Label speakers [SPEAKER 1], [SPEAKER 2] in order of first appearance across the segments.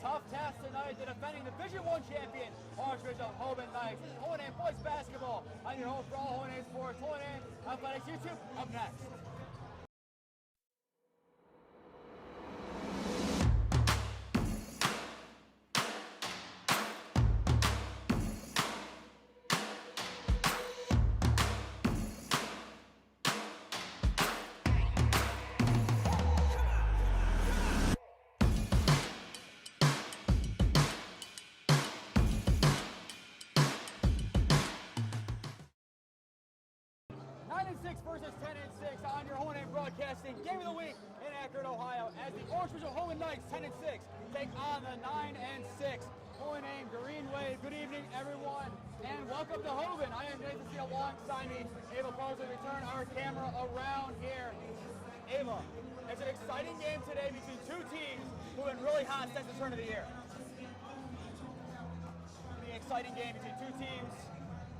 [SPEAKER 1] tough task tonight. The defending Division I champion, Archbishop Hoban Knights. Holy Name Boys Basketball on your home for all Holy Name Sports. Holy Name Athletics YouTube up next. Versus 10-6 on your Holy Name Broadcasting Game of the Week in Akron, Ohio, as the Archbishop Hoban Knights 10-6 take on the 9-6 Holy Name Green Wave. Good evening, everyone, and welcome to Hoban. I am Nathan C. alongside me, Ava Posa. We turn our camera around here. Ava, it's an exciting game today between two teams who have been really hot since the turn of the year. The exciting game between two teams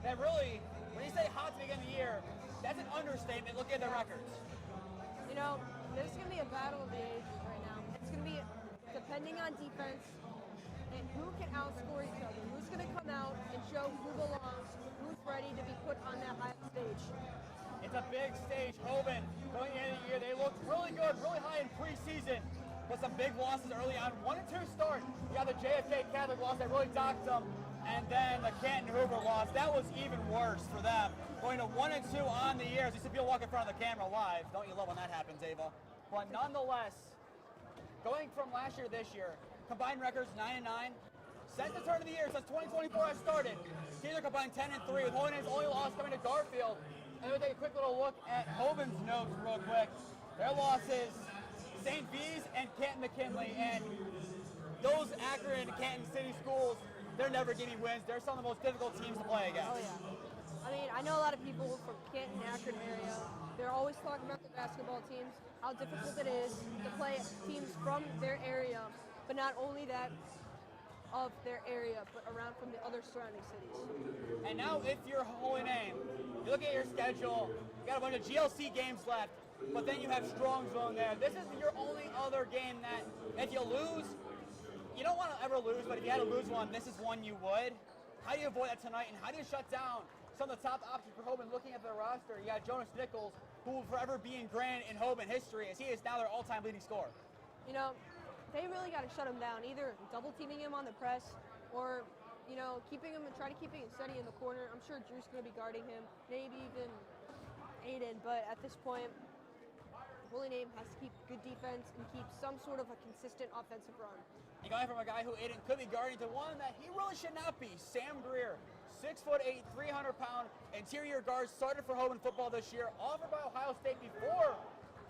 [SPEAKER 1] that really, when you say hot to begin the year, that's an understatement. Look at their records.
[SPEAKER 2] You know, this is going to be a battle of the ages right now. It's going to be depending on defense and who can outscore each other. Who's going to come out and show who belongs, who's ready to be put on that high stage.
[SPEAKER 1] It's a big stage. Hoban, going into the year, they looked really good, really high in preseason, with some big losses early on. 1-2 start. You got the JFK Catholic loss that really docked them, and then the Canton Hoover loss. That was even worse for them. Going to 1-2 on the year. As you see people walk in front of the camera live. Don't you love when that happens, Ava? But nonetheless, going from last year to this year, combined records 9-9. Since the turn of the year, since 2024 has started, teams are combined 10-3, with Holy Name's only loss coming to Garfield. And we'll take a quick little look at Hoban's notes real quick. Their losses, St. V's and Canton McKinley, and those Akron and Canton City schools, they're never getting wins. They're some of the most difficult teams to play against.
[SPEAKER 2] Oh, yeah. I mean, I know a lot of people from Canton, Akron area. They're always talking about the basketball teams, how difficult it is to play teams from their area, but not only that of their area, but around from the other surrounding cities.
[SPEAKER 1] And now if you're Holy Name, you look at your schedule, you got a bunch of GLC games left, but then you have Strong Zone there. This is your only other game that if you lose, you don't want to ever lose, but if you had to lose one, this is one you would. How do you avoid that tonight, and how do you shut down some of the top options for Hoban? Looking at their roster, you got Jonas Nichols, who will forever be ingrained in Hoban history, as he is now their all-time leading scorer.
[SPEAKER 2] You know, they really got to shut him down, either double-teaming him on the press or, you know, keeping him and try to keep him steady in the corner. I'm sure Drew's going to be guarding him, maybe even Aiden, but at this point, Holy Name has to keep good defense and keep some sort of a consistent offensive run. You're
[SPEAKER 1] going from a guy who Aiden could be guarding to one that he really should not be. Sam Greer, 6'8", 300-pound interior guard, started for Hoban football this year, offered by Ohio State before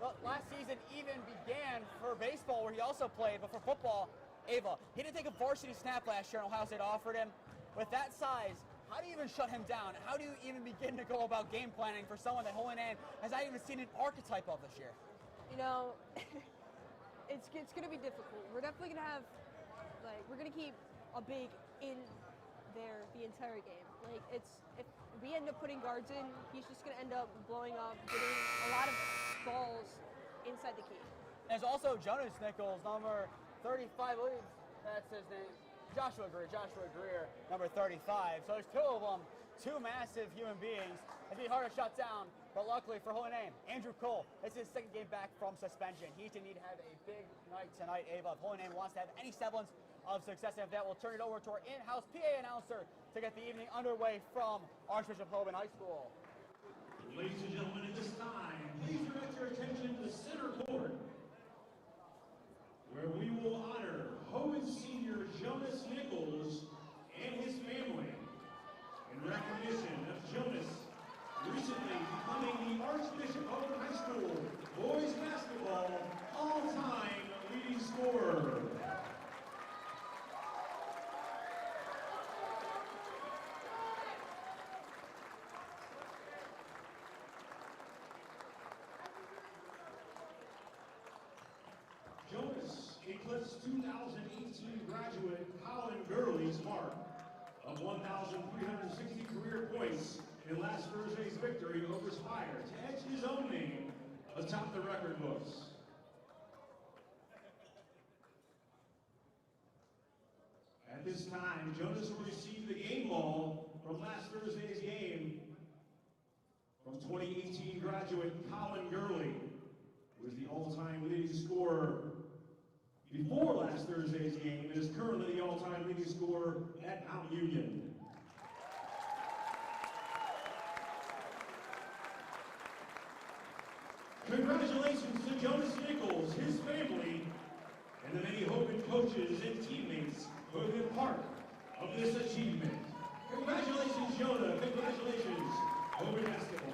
[SPEAKER 1] the last season even began for baseball, where he also played, but for football, Ava, he didn't take a varsity snap last year, and Ohio State offered him. With that size, how do you even shut him down? How do you even begin to go about game planning for someone that Holy Name has not even seen an archetype of this year?
[SPEAKER 2] You know, it's going to be difficult. We're definitely going to have, we're going to keep a big in there the entire game. If we end up putting guards in, he's just going to end up blowing up, getting a lot of balls inside the key.
[SPEAKER 1] There's also Jonas Nichols, number 35, I believe that's his name. Joshua Greer, number 35. So there's two of them, two massive human beings. It'd be hard to shut down, but luckily for Holy Name, Andrew Cole, it's his second game back from suspension. He's going to need to have a big night tonight, Ava. If Holy Name wants to have any semblance of success after that, we'll turn it over to our in-house PA announcer to get the evening underway from Archbishop Hoban High School.
[SPEAKER 3] Ladies and gentlemen, at this time, please direct your attention to the center court, where we will honor Hoban senior Jonas Nichols and his family in recognition of Jonas recently becoming the Archbishop Hoban High School boys basketball all-time leading scorer. Jonas eclipsed 2018 graduate Colin Gurley's mark of 1,360 career points in last Thursday's victory over Spire to etch his own name atop the record books. this time, Jonas will receive the game ball from last Thursday's game from 2018 graduate Colin Gurley, who was the all-time leading scorer before last Thursday's game and is currently the all-time leading scorer at Mount Union. Congratulations to Jonas Nichols, his family, and the many Hoban coaches and teammates who have been part of this achievement. Congratulations, Jonah. Congratulations, Hoban basketball.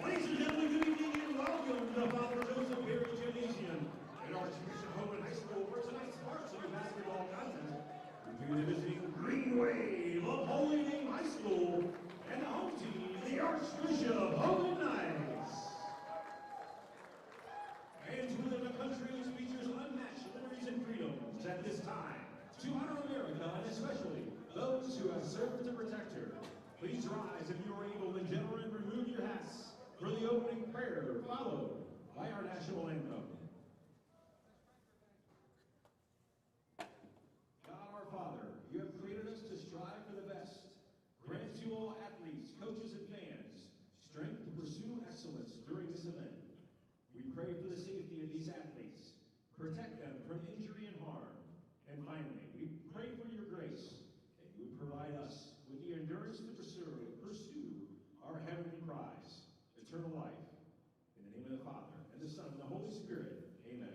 [SPEAKER 3] Ladies and gentlemen, good evening and welcome to the Father Joseph Perry Gymnasium at Archbishop Hoban High School for tonight's varsity basketball contest between the visiting Greenway of Holy Name High School and the home team, the Archbishop Hoban Knights. And to live in a country which features unmatched liberties and freedoms at this time, to honor America and especially those who have served to protect her, please rise if you are able and gentlemen remove your hats for the opening prayer, followed by our national anthem. God our Father, you have created us to strive for the best. Grant to all athletes, coaches, and fans strength to pursue excellence during this event. We pray for the safety of these athletes, protect them from injury and harm. And finally, we pray for your grace, that you would provide us with the endurance to pursue our heavenly prize, eternal life. In the name of the Father, and the Son, and the Holy Spirit. Amen.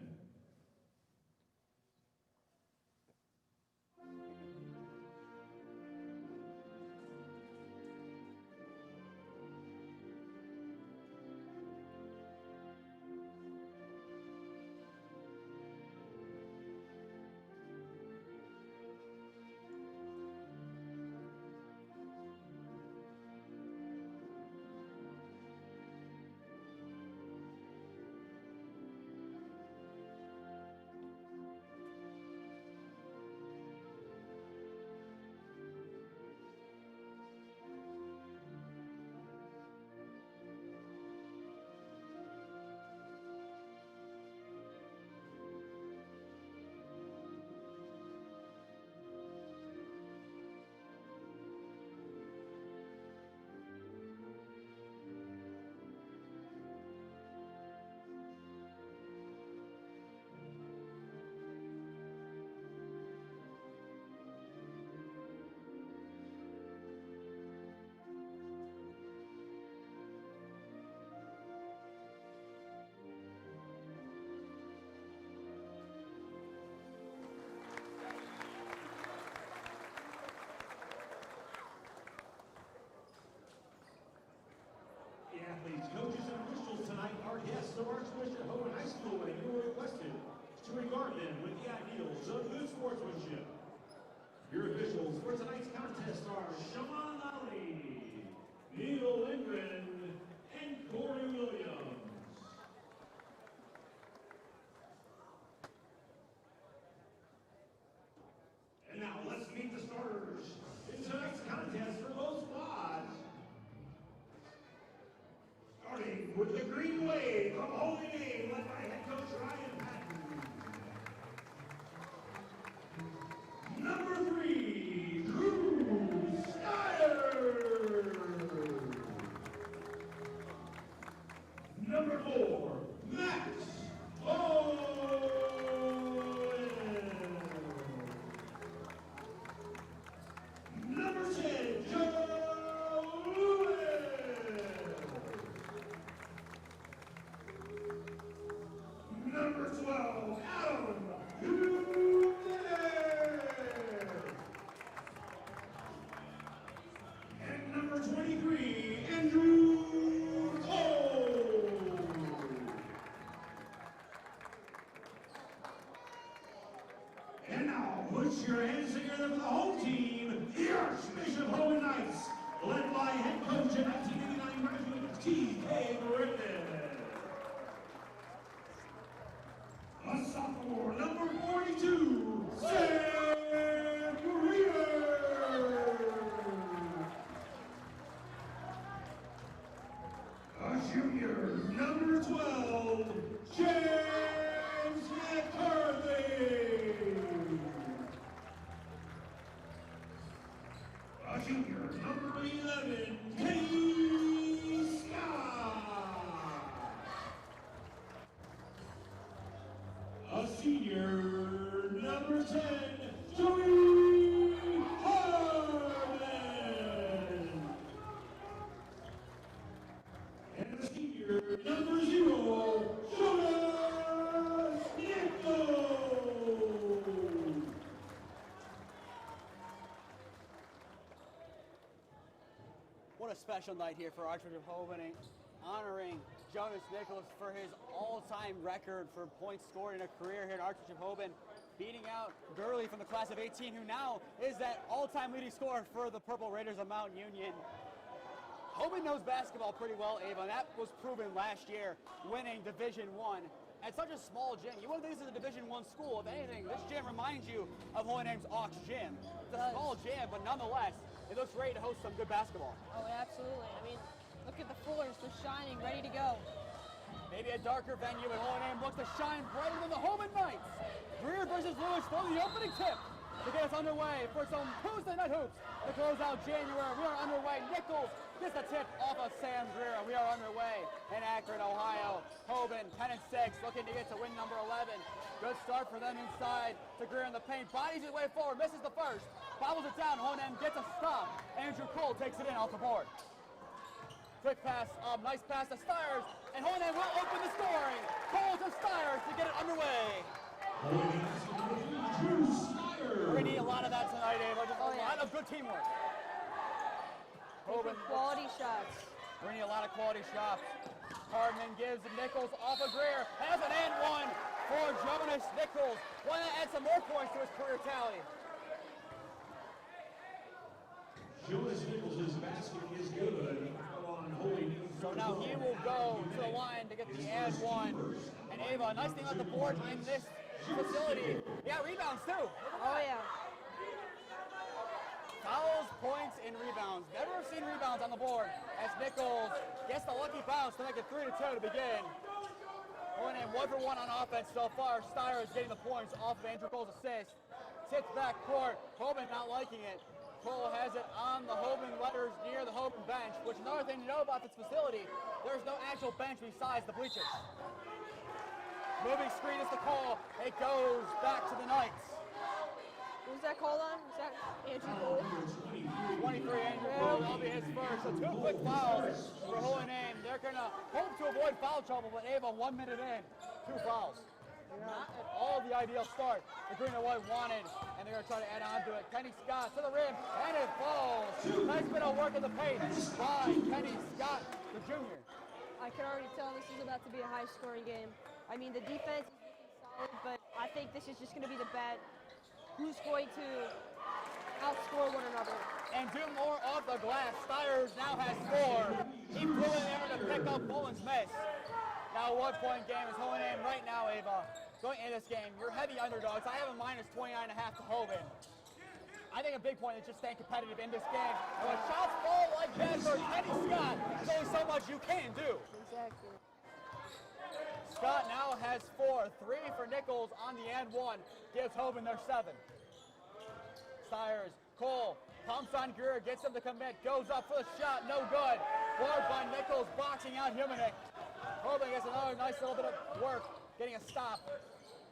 [SPEAKER 3] The athletes, coaches, and officials tonight are guests of Archbishop Hoban High School, and you are requested to regard them with the ideals of good sportsmanship. Your officials for tonight's contest are Shaman Ali, Neil Lindgren, and Corey Williams. And now let's meet the starters in tonight's contest for both squads. Starting with the Green Wave from Holy Name, led by head coach Ryan Patton. Number 3, Drew Steyer. A junior, number 11, Kenny Scott. A senior, number 10, Joey Hoban. And a senior, number 0, Jonas Nichols.
[SPEAKER 1] What a special night here for Archbishop Hoban, honoring Jonas Nichols for his all-time record for points scored in a career here at Archbishop Hoban, beating out Gurley from the class of 18, who now is that all-time leading scorer for the Purple Raiders of Mount Union. Hoban knows basketball pretty well, Ava, and that was proven last year, winning Division I at such a small gym. You wouldn't think this is a Division I school. If anything, this gym reminds you of Holy Name's Aux Gym. It's a small gym, but nonetheless, it looks ready to host some good basketball.
[SPEAKER 2] Oh, absolutely. I mean, look at the floors. They're shining, ready to go.
[SPEAKER 1] Maybe a darker venue, but Holy Name looks to shine brighter than the Hoban Knights. Greer versus Lewis for the opening tip to get us underway for some Tuesday night hoops to close out January. We are underway. Nichols gets the tip off of Sam Greer. We are underway in Akron, Ohio. Hoban 10-6, looking to get to win number 11. Good start for them inside to Greer in the paint. Bodies his way forward, misses the first. Bobbles it down, Honan gets a stop. Andrew Cole takes it in off the board. Quick pass, nice pass to Stiers, and Honan will open the scoring. Cole to Stiers to get it underway. We're going to need a lot of that tonight, Ava. Just a lot of good teamwork. Hoban,
[SPEAKER 2] Quality shots.
[SPEAKER 1] we're going to need a lot of quality shots. Hardman gives Nichols off of Greer. Has an and one for Jonas Nichols. Want to add some more points to his career tally.
[SPEAKER 3] Jonas Nichols' basket is good.
[SPEAKER 1] So now he will go to the line to get the and one. And Ava, nice thing on the board in this facility. Yeah, rebounds too.
[SPEAKER 2] Oh, yeah.
[SPEAKER 1] Fouls, points, and rebounds. Never seen rebounds on the board as Nichols gets the lucky bounce to make it 3-2 to begin. Going in 1 for 1 on offense so far. Stiers getting the points off of Andrew Cole's assist. Sits back court. Hoban not liking it. Cole has it on the Hoban letters near the Hoban bench, which is another thing to know about this facility. There's no actual bench besides the bleachers. Moving screen is the call. It goes back to the Knights.
[SPEAKER 2] Who's that called on? Is that Andrew Cole?
[SPEAKER 1] 23 Andrew Cole, that'll be his first. So 2 quick fouls for Holy Name. They're going to hope to avoid foul trouble, but Ava 1 minute in, 2 fouls. Not at all the ideal start the green and white wanted, and they're going to try to add on to it. Kenny Scott to the rim, and it falls. Nice bit of work in the paint by Kenny Scott, the junior.
[SPEAKER 2] I can already tell this is about to be a high-scoring game. I mean, the defense is solid, but I think this is just going to be the bet. Who's going to outscore one another?
[SPEAKER 1] And do more off the glass. Stiers now has 4. He blew in there to pick up Bullen's miss. Now a 1-point game is Holy Name right now, Ava. Going into this game, you're heavy underdogs. I have a minus 29.5 to Hoban. I think a big point is just staying competitive in this game. And when shots fall like that for Kenny Scott, there's only so much you can do.
[SPEAKER 2] Exactly.
[SPEAKER 1] Scott now has 4. 3 for Nichols on the and one. Gives Hoban their 7. Stiers, Cole, pumps on Greer, gets him to commit, goes up for the shot, no good. Blocked by Nichols, boxing out Humanek. Hoban gets another nice little bit of work, getting a stop.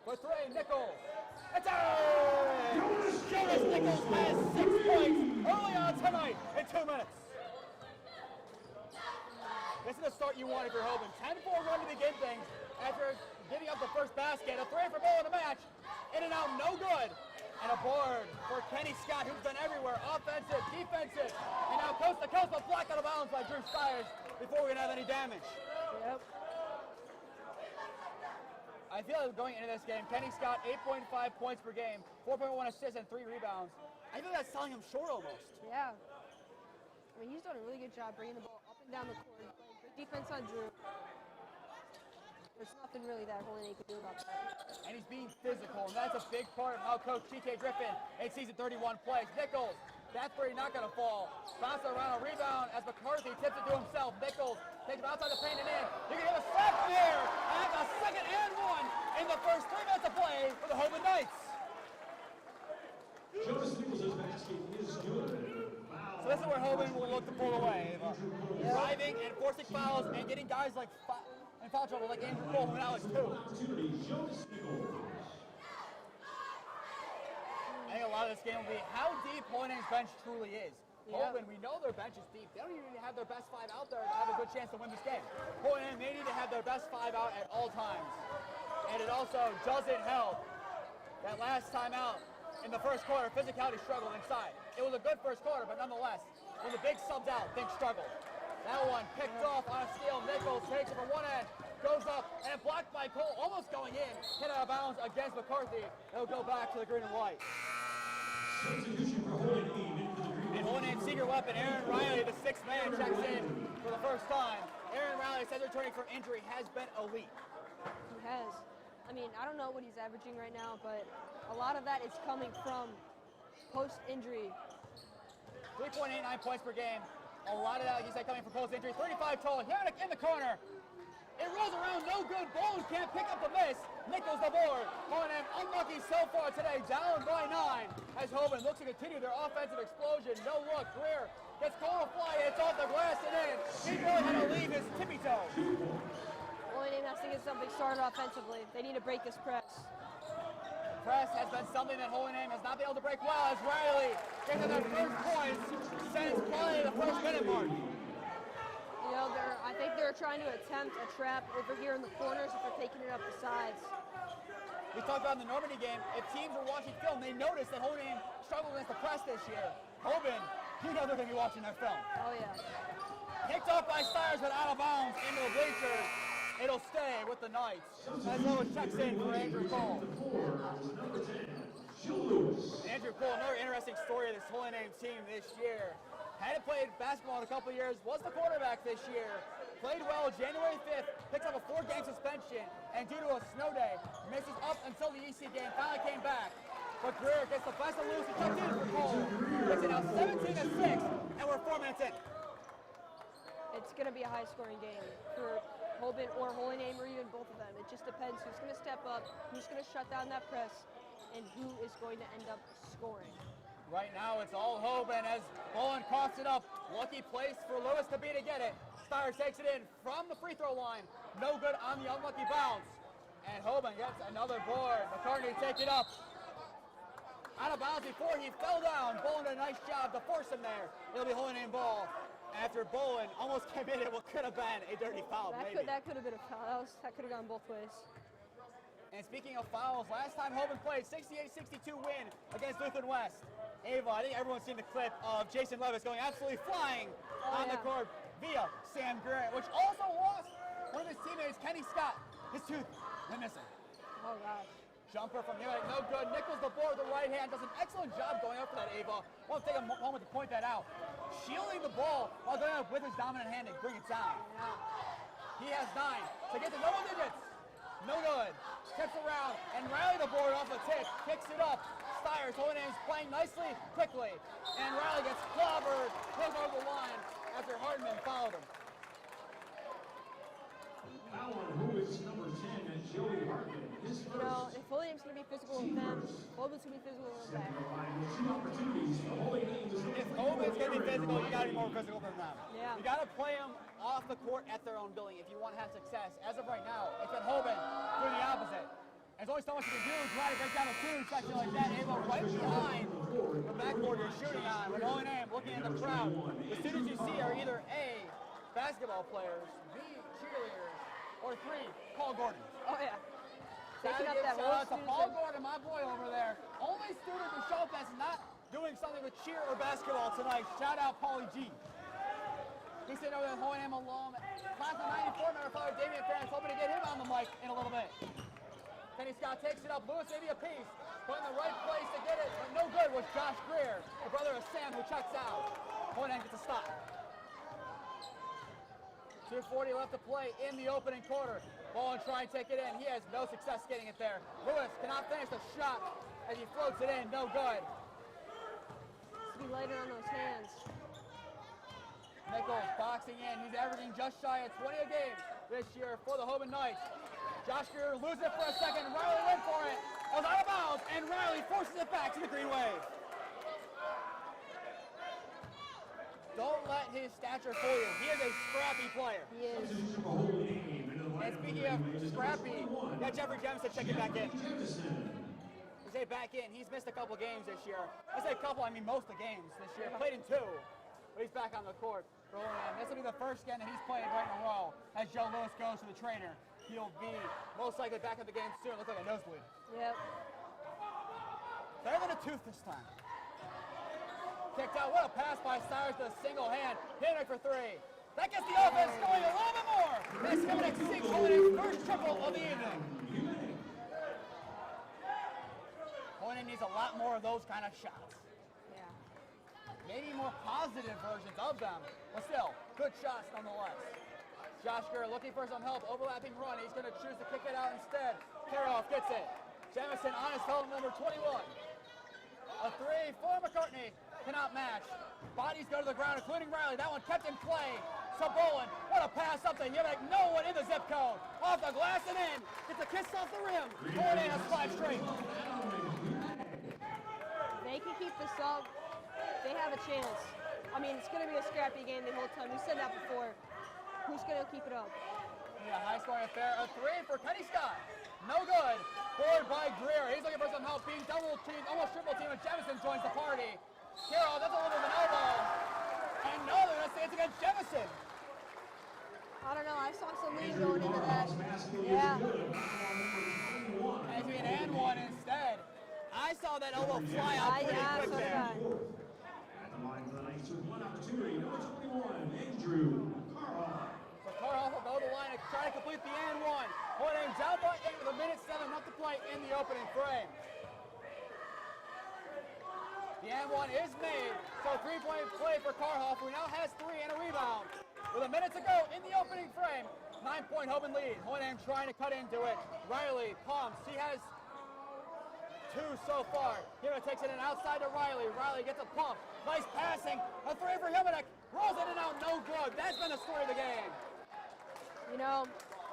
[SPEAKER 1] For 3, Nichols. It's in! Jonas Nichols has 6 points early on tonight in 2 minutes. This is the start you want if you're Hoban. 10-4 run to begin things after giving up the first basket. A 3 for goal in the match. In and out, no good. And a board for Kenny Scott, who's been everywhere. Offensive, defensive, and now coast to coast, but blocked out of bounds by Drew Stiers before we can have any damage.
[SPEAKER 2] Yep.
[SPEAKER 1] I feel like going into this game, Kenny Scott, 8.5 points per game, 4.1 assists, and 3 rebounds. I feel that's selling him short almost.
[SPEAKER 2] Yeah. I mean, he's done a really good job bringing the ball up and down the court, playing good defense on Drew. There's nothing really that Holy Name can do about that.
[SPEAKER 1] And he's being physical, and that's a big part of how Coach T.K. Griffin in season 31 plays. Nichols, that's where he's not going to fall. Bounces around a rebound as McCarthy tips it to himself. Nichols takes it outside the paint and in. You can get a sack there, and that's a second and 1 in the first 3 minutes of play for the Hoban Knights.
[SPEAKER 3] Jonas Nichols' basket is good.
[SPEAKER 1] this is where Hoban will look to pull away. Driving and forcing fouls and getting guys like in foul trouble, like Andrew Cole and Alex too. I think a lot of this game will be how deep Holy Name's bench truly is. Hoban, we know their bench is deep. They don't even have their best 5 out there to have a good chance to win this game. Holy Name, they need to have their best 5 out at all times. And it also doesn't help that last time out in the first quarter, physicality struggled inside. It was a good first quarter, but nonetheless, when the big subs out, things struggled. That one picked off on a steal. Nichols takes it from one end, goes up, and blocked by Cole, almost going in, hit out of bounds against McCarthy. It'll go back to the green and white.
[SPEAKER 3] Substitution for Holy Name.
[SPEAKER 1] And Holy Name's secret weapon, Aaron Riley, the 6th man, checks in for the first time. Aaron Riley says returning from injury has been elite.
[SPEAKER 2] He has. I mean, I don't know what he's averaging right now, but a lot of that is coming from post-injury.
[SPEAKER 1] 3.89 points per game. A lot of that, like you said, coming from post-injury. 35 total. Here in the corner. It rolls around, no good. Bowen can't pick up the miss. Nichols the board. Holy Name unlucky so far today, down by 9. As Hoban looks to continue their offensive explosion. No look. Greer gets Cole to fly. It's off the glass and in. He really had to leave his tippy toe.
[SPEAKER 2] Holy Name has to get something started offensively. They need to break this press.
[SPEAKER 1] Press has been something that Holy Name has not been able to break well as Riley gets their first points since probably the first minute mark.
[SPEAKER 2] You know, I think they're trying to attempt a trap over here in the corners if they're taking it up the sides.
[SPEAKER 1] We talked about in the Normandy game, if teams are watching film, they notice that Holy Name struggled against the press this year. Hoban, you know they're going to be watching their film.
[SPEAKER 2] Oh, yeah.
[SPEAKER 1] Picked off by Stires, but out of bounds into the bleachers. It'll stay with the Knights. As Lewis checks in for Andrew Cole. Andrew Cole, another interesting story of this Holy Name team this year. Hadn't played basketball in a couple of years, was the quarterback this year. Played well January 5th, picks up a 4-game suspension, and due to a snow day, misses up until the EC game, finally came back. But Greer gets the best of Lewis, he checked in for Cole. Makes it now 17-6, and we're 4 minutes in.
[SPEAKER 2] It's going to be a high-scoring game for Hoban or Holy Name or even both of them. It just depends who's going to step up, who's going to shut down that press, and who is going to end up scoring.
[SPEAKER 1] Right now, it's all Hoban as Bowen coughs it up. Lucky place for Lewis to be to get it. Stires takes it in from the free throw line. No good on the unlucky bounce. And Hoban gets another board. McCartney take it up. Out of bounds before he fell down. Bowen did a nice job to force him there. It'll be Holy Name ball. After Bowen almost committed what could have been a dirty foul,
[SPEAKER 2] That could have been a foul. That could have gone both ways.
[SPEAKER 1] And speaking of fouls, last time Hoban played, 68-62 win against Lutheran West. Ava, I think everyone's seen the clip of Jason Levis going absolutely flying on the court via Sam Greer, which also lost one of his teammates, Kenny Scott. His tooth went missing.
[SPEAKER 2] Oh, gosh.
[SPEAKER 1] Jumper from here, no good. Nichols the board with the right hand, does an excellent job going up for that Ava. I want to take a moment to point that out. Shielding the ball while going up with his dominant hand and bring it down.
[SPEAKER 2] Yeah.
[SPEAKER 1] He has 9 to get to double digits. No good. Tips around, and Riley the board off the tip, kicks it up. Stires, Holy Name's playing nicely, quickly. And Riley gets clobbered, goes over the line after Hartman fouled him.
[SPEAKER 3] Foul on who is number 10, Joey Hartman. His
[SPEAKER 2] You know, if Holy Name's going to be physical with them, Hoban's going to be physical with them back.
[SPEAKER 1] If Hoban's going to be physical, you got to be more physical than them.
[SPEAKER 2] Yeah.
[SPEAKER 1] You got to play them off the court at their own building if you want to have success. As of right now, it's been Hoban doing the opposite. There's only so much you can do. Try to break down a 2 section like that. Ava right behind the backboard you're shooting on. With Holy Name looking at the crowd. The students you see are either A, basketball players, B, cheerleaders, or 3, Paul Gordon.
[SPEAKER 2] Oh, yeah. Taking up that
[SPEAKER 1] Shout out to
[SPEAKER 2] students
[SPEAKER 1] Paul
[SPEAKER 2] are-
[SPEAKER 1] Gordon, my boy over there. Only student to show up that's not doing something with cheer or basketball tonight. Shout out Paulie G. He's sitting over there, Holy Name alum. Class of 94, member father Damian Ferris, hoping to get him on the mic in a little bit. Kenny Scott takes it up. Lewis maybe a piece, but in the right place to get it, but no good was Josh Greer, the brother of Sam, who checks out. Holy Name gets a stop. 2:40 left to play in the opening quarter. Ball and try and take it in. He has no success getting it there. Lewis cannot finish the shot as he floats it in. No good.
[SPEAKER 2] Just be lighter on those hands.
[SPEAKER 1] Nichols boxing in. He's averaging just shy of 20 a game this year for the Hoban Knights. Josh Greer loses it for a second. Riley went for it. It was out of bounds, and Riley forces it back to the green wave. don't let his stature fool you. He is a scrappy player.
[SPEAKER 2] He is.
[SPEAKER 3] Substitution for holding aim into the
[SPEAKER 1] And
[SPEAKER 3] lineup
[SPEAKER 1] speaking
[SPEAKER 3] for
[SPEAKER 1] of
[SPEAKER 3] the
[SPEAKER 1] scrappy,
[SPEAKER 3] number 21,
[SPEAKER 1] got Jeffrey Jemison checking back in.
[SPEAKER 3] Jefferson.
[SPEAKER 1] He's back in. He's missed a couple games this year. I say a couple, I mean most of the games this year. Played in 2, but he's back on the court. This will be the first game that he's played right in a row as Joe Lewis goes to the trainer. He'll be most likely back in the game soon. Looks like a nosebleed.
[SPEAKER 2] Yep.
[SPEAKER 1] Better than a tooth this time. Kicked out. What a pass by Cyrus with a single hand. Hit it for 3. That gets the offense going a little bit more. This coming at Six Holin's first triple of the evening. Hoinen needs a lot more of those kind of shots.
[SPEAKER 2] Yeah.
[SPEAKER 1] Maybe more positive versions of them, but still, good shots nonetheless. Josh Gurr looking for some help, overlapping run. He's going to choose to kick it out instead. Karoff gets it. Jemison on his help, number 21. A 3 for McCartney, cannot match. Bodies go to the ground, including Riley. That one kept in play. Sabolin, what a pass up to Yemick. No one in the zip code. Off the glass and in. Gets a kiss off the rim. Hoinen has 5 straight.
[SPEAKER 2] They can keep this up. They have a chance. I mean, it's going to be a scrappy game the whole time. We said that before. Who's going to keep it up?
[SPEAKER 1] Yeah, high scoring affair. A 3 for Kenny Scott. No good. Forward by Greer. He's looking for some help. Being double teamed, almost triple teamed. Jemison joins the party. Carroll, that's a little bit of an elbow. And no, they're going to say it's against Jemison.
[SPEAKER 2] I don't know. I saw some lead going into that. Yeah.
[SPEAKER 1] As we an and 1 instead. I saw that elbow fly out pretty quick
[SPEAKER 2] so
[SPEAKER 1] there.
[SPEAKER 2] did I.
[SPEAKER 3] At the line for the Knights with one opportunity, number 21, Andrew Carl.
[SPEAKER 1] So Carl will go to the line and try to complete the and 1. Hoinen down by 8 with a minute 7 left to play in the opening frame. The and 1 is made, so 3-point play for Karhoff, who now has 3 and a rebound. With a minute to go in the opening frame, 9-point Hoban lead. Hoinen trying to cut into it. Riley pumps. He has 2 so far. Hima takes it in outside to Riley. Riley gets a pump. Nice passing. A 3 for Himanek. Rolls it in and out. No good. That's been the story of the game.
[SPEAKER 2] You know,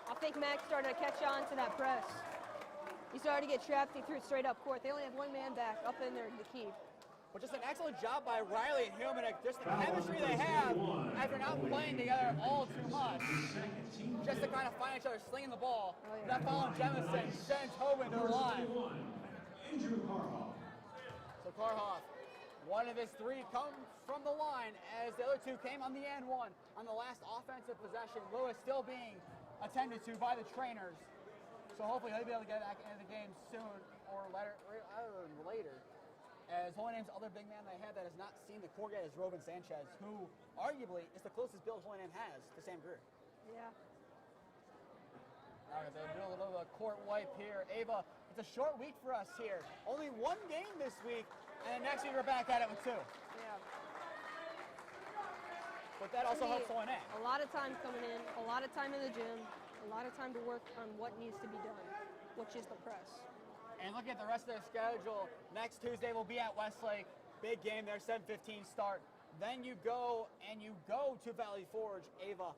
[SPEAKER 2] I think Max started to catch on to that press. He started to get trapped. He threw it straight up court. They only have 1 man back up in there to keep.
[SPEAKER 1] But just an excellent job by Riley and Himanek. Just the chemistry they have after not playing together all too much. Just to kind of find each other slinging the ball.
[SPEAKER 2] Oh, yeah.
[SPEAKER 1] That foul on Jemison sends Hoban to the line.
[SPEAKER 3] Andrew Carl.
[SPEAKER 1] So Karhoff, 1 of his 3 comes from the line as the other 2 came on the and 1 on the last offensive possession. Lewis still being attended to by the trainers. So hopefully he'll be able to get back into the game soon or later. As Hoinen's other big man they have that has not seen the court yet is Robin Sanchez, who arguably is the closest build Hoinen has to Sam Greer.
[SPEAKER 2] Yeah.
[SPEAKER 1] All right, they'll do a little bit of a court wipe here. Ava, it's a short week for us here. Only 1 game this week, and then next week we're back at it with 2.
[SPEAKER 2] Yeah.
[SPEAKER 1] But that also helps Hoinen.
[SPEAKER 2] A lot of time coming in, a lot of time in the gym, a lot of time to work on what needs to be done, which is the press.
[SPEAKER 1] And looking at the rest of their schedule, next Tuesday we'll be at Westlake. Big game there, 7:15 start. Then you go to Valley Forge, Ava.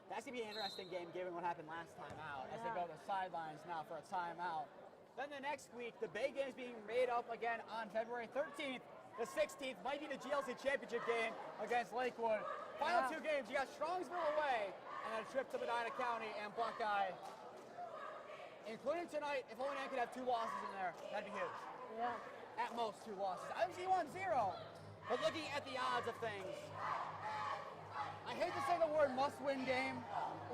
[SPEAKER 1] That's going to be an interesting game given what happened last time out as they go to the sidelines now for a timeout. Then the next week, the big game is being made up again on February 13th. The 16th might be the GLC Championship game against Lakewood. Final 2 games, you got Strongsville away and then a trip to Medina County and Buckeye. Including tonight, if Hoinen could have 2 losses in there, that'd be huge.
[SPEAKER 2] Yeah.
[SPEAKER 1] At most 2 losses. I would see 1-0. But looking at the odds of things, I hate to say the word must-win game.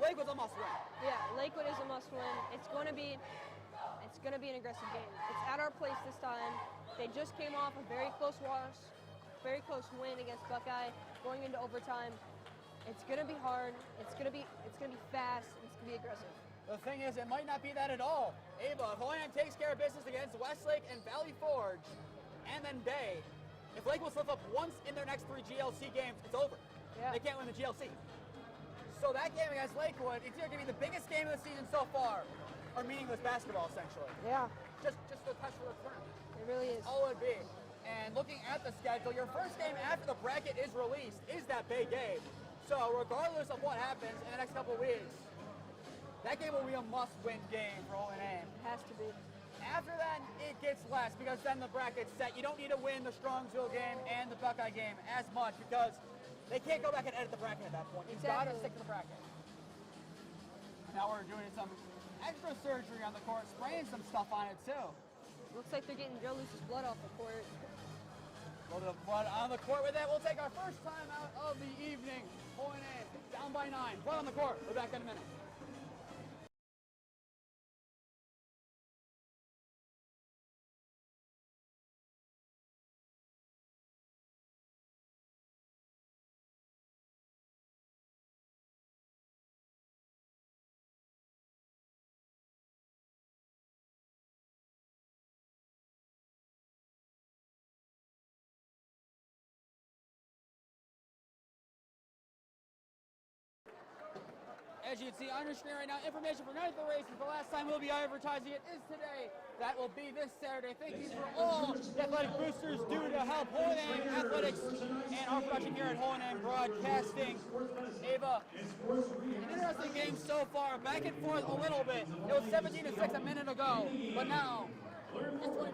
[SPEAKER 1] Lakewood's a must-win.
[SPEAKER 2] Yeah, Lakewood is a must-win. It's going to be an aggressive game. It's at our place this time. They just came off a very close loss, very close win against Buckeye, going into overtime. It's going to be hard. It's going to be fast. It's going to be aggressive.
[SPEAKER 1] The thing is, it might not be that at all. Ava, if Hoinen takes care of business against Westlake and Valley Forge, and then Bay, if Lakewood slip up once in their next 3 GLC games, it's over.
[SPEAKER 2] Yeah.
[SPEAKER 1] They can't win the GLC. So that game against Lakewood, it's either going to be the biggest game of the season so far, or meaningless basketball, essentially.
[SPEAKER 2] Yeah.
[SPEAKER 1] Just the touch for the tournament.
[SPEAKER 2] It really is.
[SPEAKER 1] All it would be. And looking at the schedule, your first game after the bracket is released is that Bay game. So regardless of what happens in the next couple of weeks, that game will be a must-win game for Hoinen.
[SPEAKER 2] It has to be.
[SPEAKER 1] After that, it gets less because then the bracket's set. You don't need to win the Strongsville game and the Buckeye game as much because They can't go back and edit the bracket at that point. You've got to
[SPEAKER 2] Exactly.
[SPEAKER 1] stick to the bracket. Now we're doing some extra surgery on the court, spraying some stuff on it too.
[SPEAKER 2] Looks like they're getting Jonas' blood off the court.
[SPEAKER 1] A little bit of blood on the court. With that, we'll take our first time out of the evening. Pulling in, down by 9. Blood on the court. We'll be back in a minute. As you can see on your screen right now, information for none of the races. The last time we'll be advertising it is today. That will be this Saturday. Thank you for all the athletic boosters due to help Hoban Athletics and our production here at Hoban Broadcasting. Ava, an interesting game so far. Back and forth a little bit. It was 17-6 a minute ago, but now it's 20-11.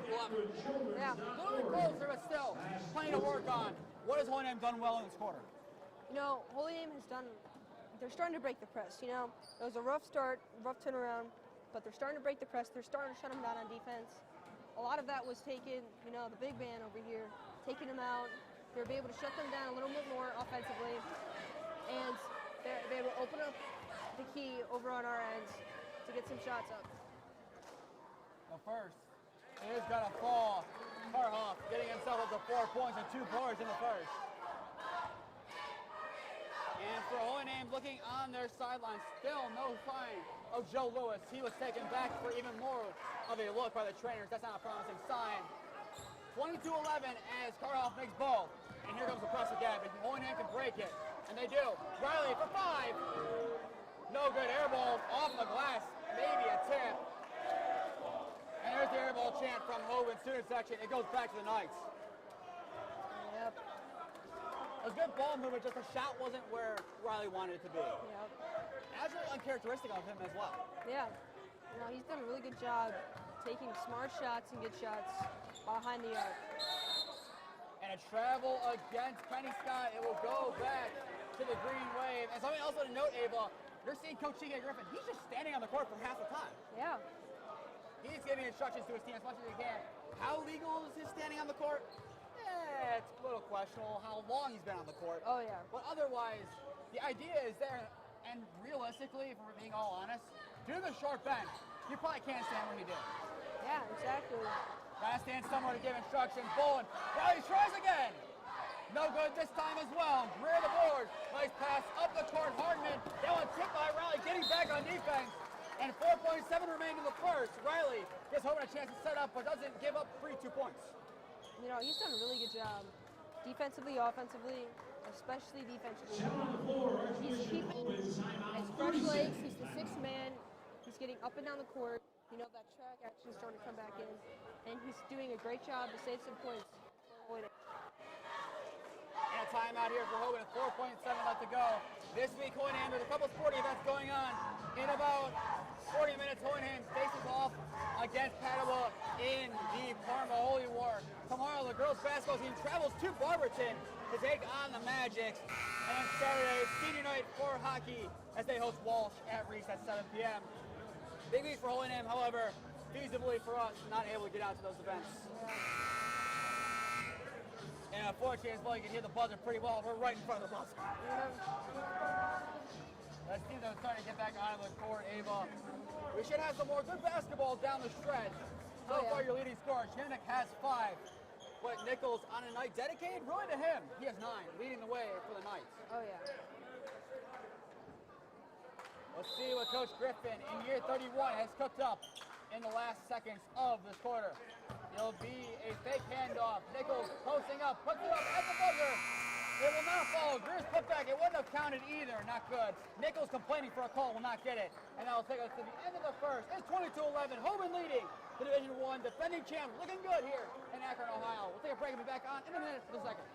[SPEAKER 2] Yeah.
[SPEAKER 1] A little bit closer, but still plenty to work on. What has Hoban done well in this quarter?
[SPEAKER 2] You know, Holy Name has done, they're starting to break the press, you know. It was a rough start, rough turnaround, but they're starting to break the press. They're starting to shut them down on defense. A lot of that was taken, you know, the big man over here, taking them out. They were able to shut them down a little bit more offensively, and they will open up the key over on our end to get some shots up.
[SPEAKER 1] The first is going to fall. Karhoff getting himself up to 4 points and 2 boards in the first. And for Hohenheim, looking on their sideline, still no sign of Joe Lewis. He was taken back for even more of a look by the trainers. That's not a promising sign. 22-11 as Karhoff makes ball. And here comes the press again, but Hohenheim can break it. And they do. Riley for 5. No good. Air ball off the glass. Maybe a tip. And there's the air ball chant from Hoban student section. It goes back to the Knights.
[SPEAKER 2] Yep.
[SPEAKER 1] A good ball movement, just the shot wasn't where Riley wanted it to be.
[SPEAKER 2] Yep.
[SPEAKER 1] That's really uncharacteristic of him as well.
[SPEAKER 2] Yeah. You know, he's done a really good job taking smart shots and good shots behind the arc.
[SPEAKER 1] And a travel against Penny Scott. It will go back to the green wave. And something else to note, Ava, you're seeing Coach T.K. Griffin. He's just standing on the court for half the time.
[SPEAKER 2] Yeah.
[SPEAKER 1] He's giving instructions to his team as much as he can. How legal is his standing on the court? It's a little questionable how long he's been on the court.
[SPEAKER 2] Oh, yeah.
[SPEAKER 1] But otherwise, the idea is there. And realistically, if we're being all honest, due to the short bench, you probably can't stand what he did.
[SPEAKER 2] Yeah, exactly.
[SPEAKER 1] Gotta stand somewhere to give instructions. Bowen, Riley tries again. No good this time as well. Greer the board. Nice pass up the court. Hardman. That one tipped by Riley, getting back on defense. And 4.7 remain in the first. Riley gives Hoban a chance to set up, but doesn't give up free 2 points.
[SPEAKER 2] You know, he's done a really good job. Defensively, offensively, especially defensively. He's keeping his fresh legs. He's the 6th man. He's getting up and down the court. You know, that track action is starting to come back in. And he's doing a great job to save some points for Hoyt.
[SPEAKER 1] And a timeout here for Hoban. 4.7 left to go. This week, Hohenheim, there's a couple sporting events going on. In about 40 minutes, Hohenheim faces off against Padua in the Parma Holy War. Tomorrow, the girls' basketball team travels to Barberton to take on the Magics. And then Saturday, senior night for hockey as they host Walsh at Reese at 7 p.m. Big week for Hohenheim, however, feasibly for us, not able to get out to those events. And unfortunately, as well, you can hear the buzzer pretty well. We're right in front of the buzzer. Let's see them starting to get back on the court, Ava. We should have some more good basketball down the stretch. So far, your leading scorer, Janik, has 5. But Nichols on a night dedicated really to him. He has 9, leading the way for the Knights.
[SPEAKER 2] Oh, yeah.
[SPEAKER 1] Let's see what Coach Griffin in year 31 has cooked up in the last seconds of this quarter. It'll be a fake handoff. Nichols posting up, puts it up at the buzzer. It will not fall. Greer's put back. It wouldn't have counted either. Not good. Nichols complaining for a call, will not get it. And that will take us to the end of the first. It's 22-11. Hoban leading the Division I defending champ. Looking good here in Akron, Ohio. We'll take a break and be back on in a minute for the second.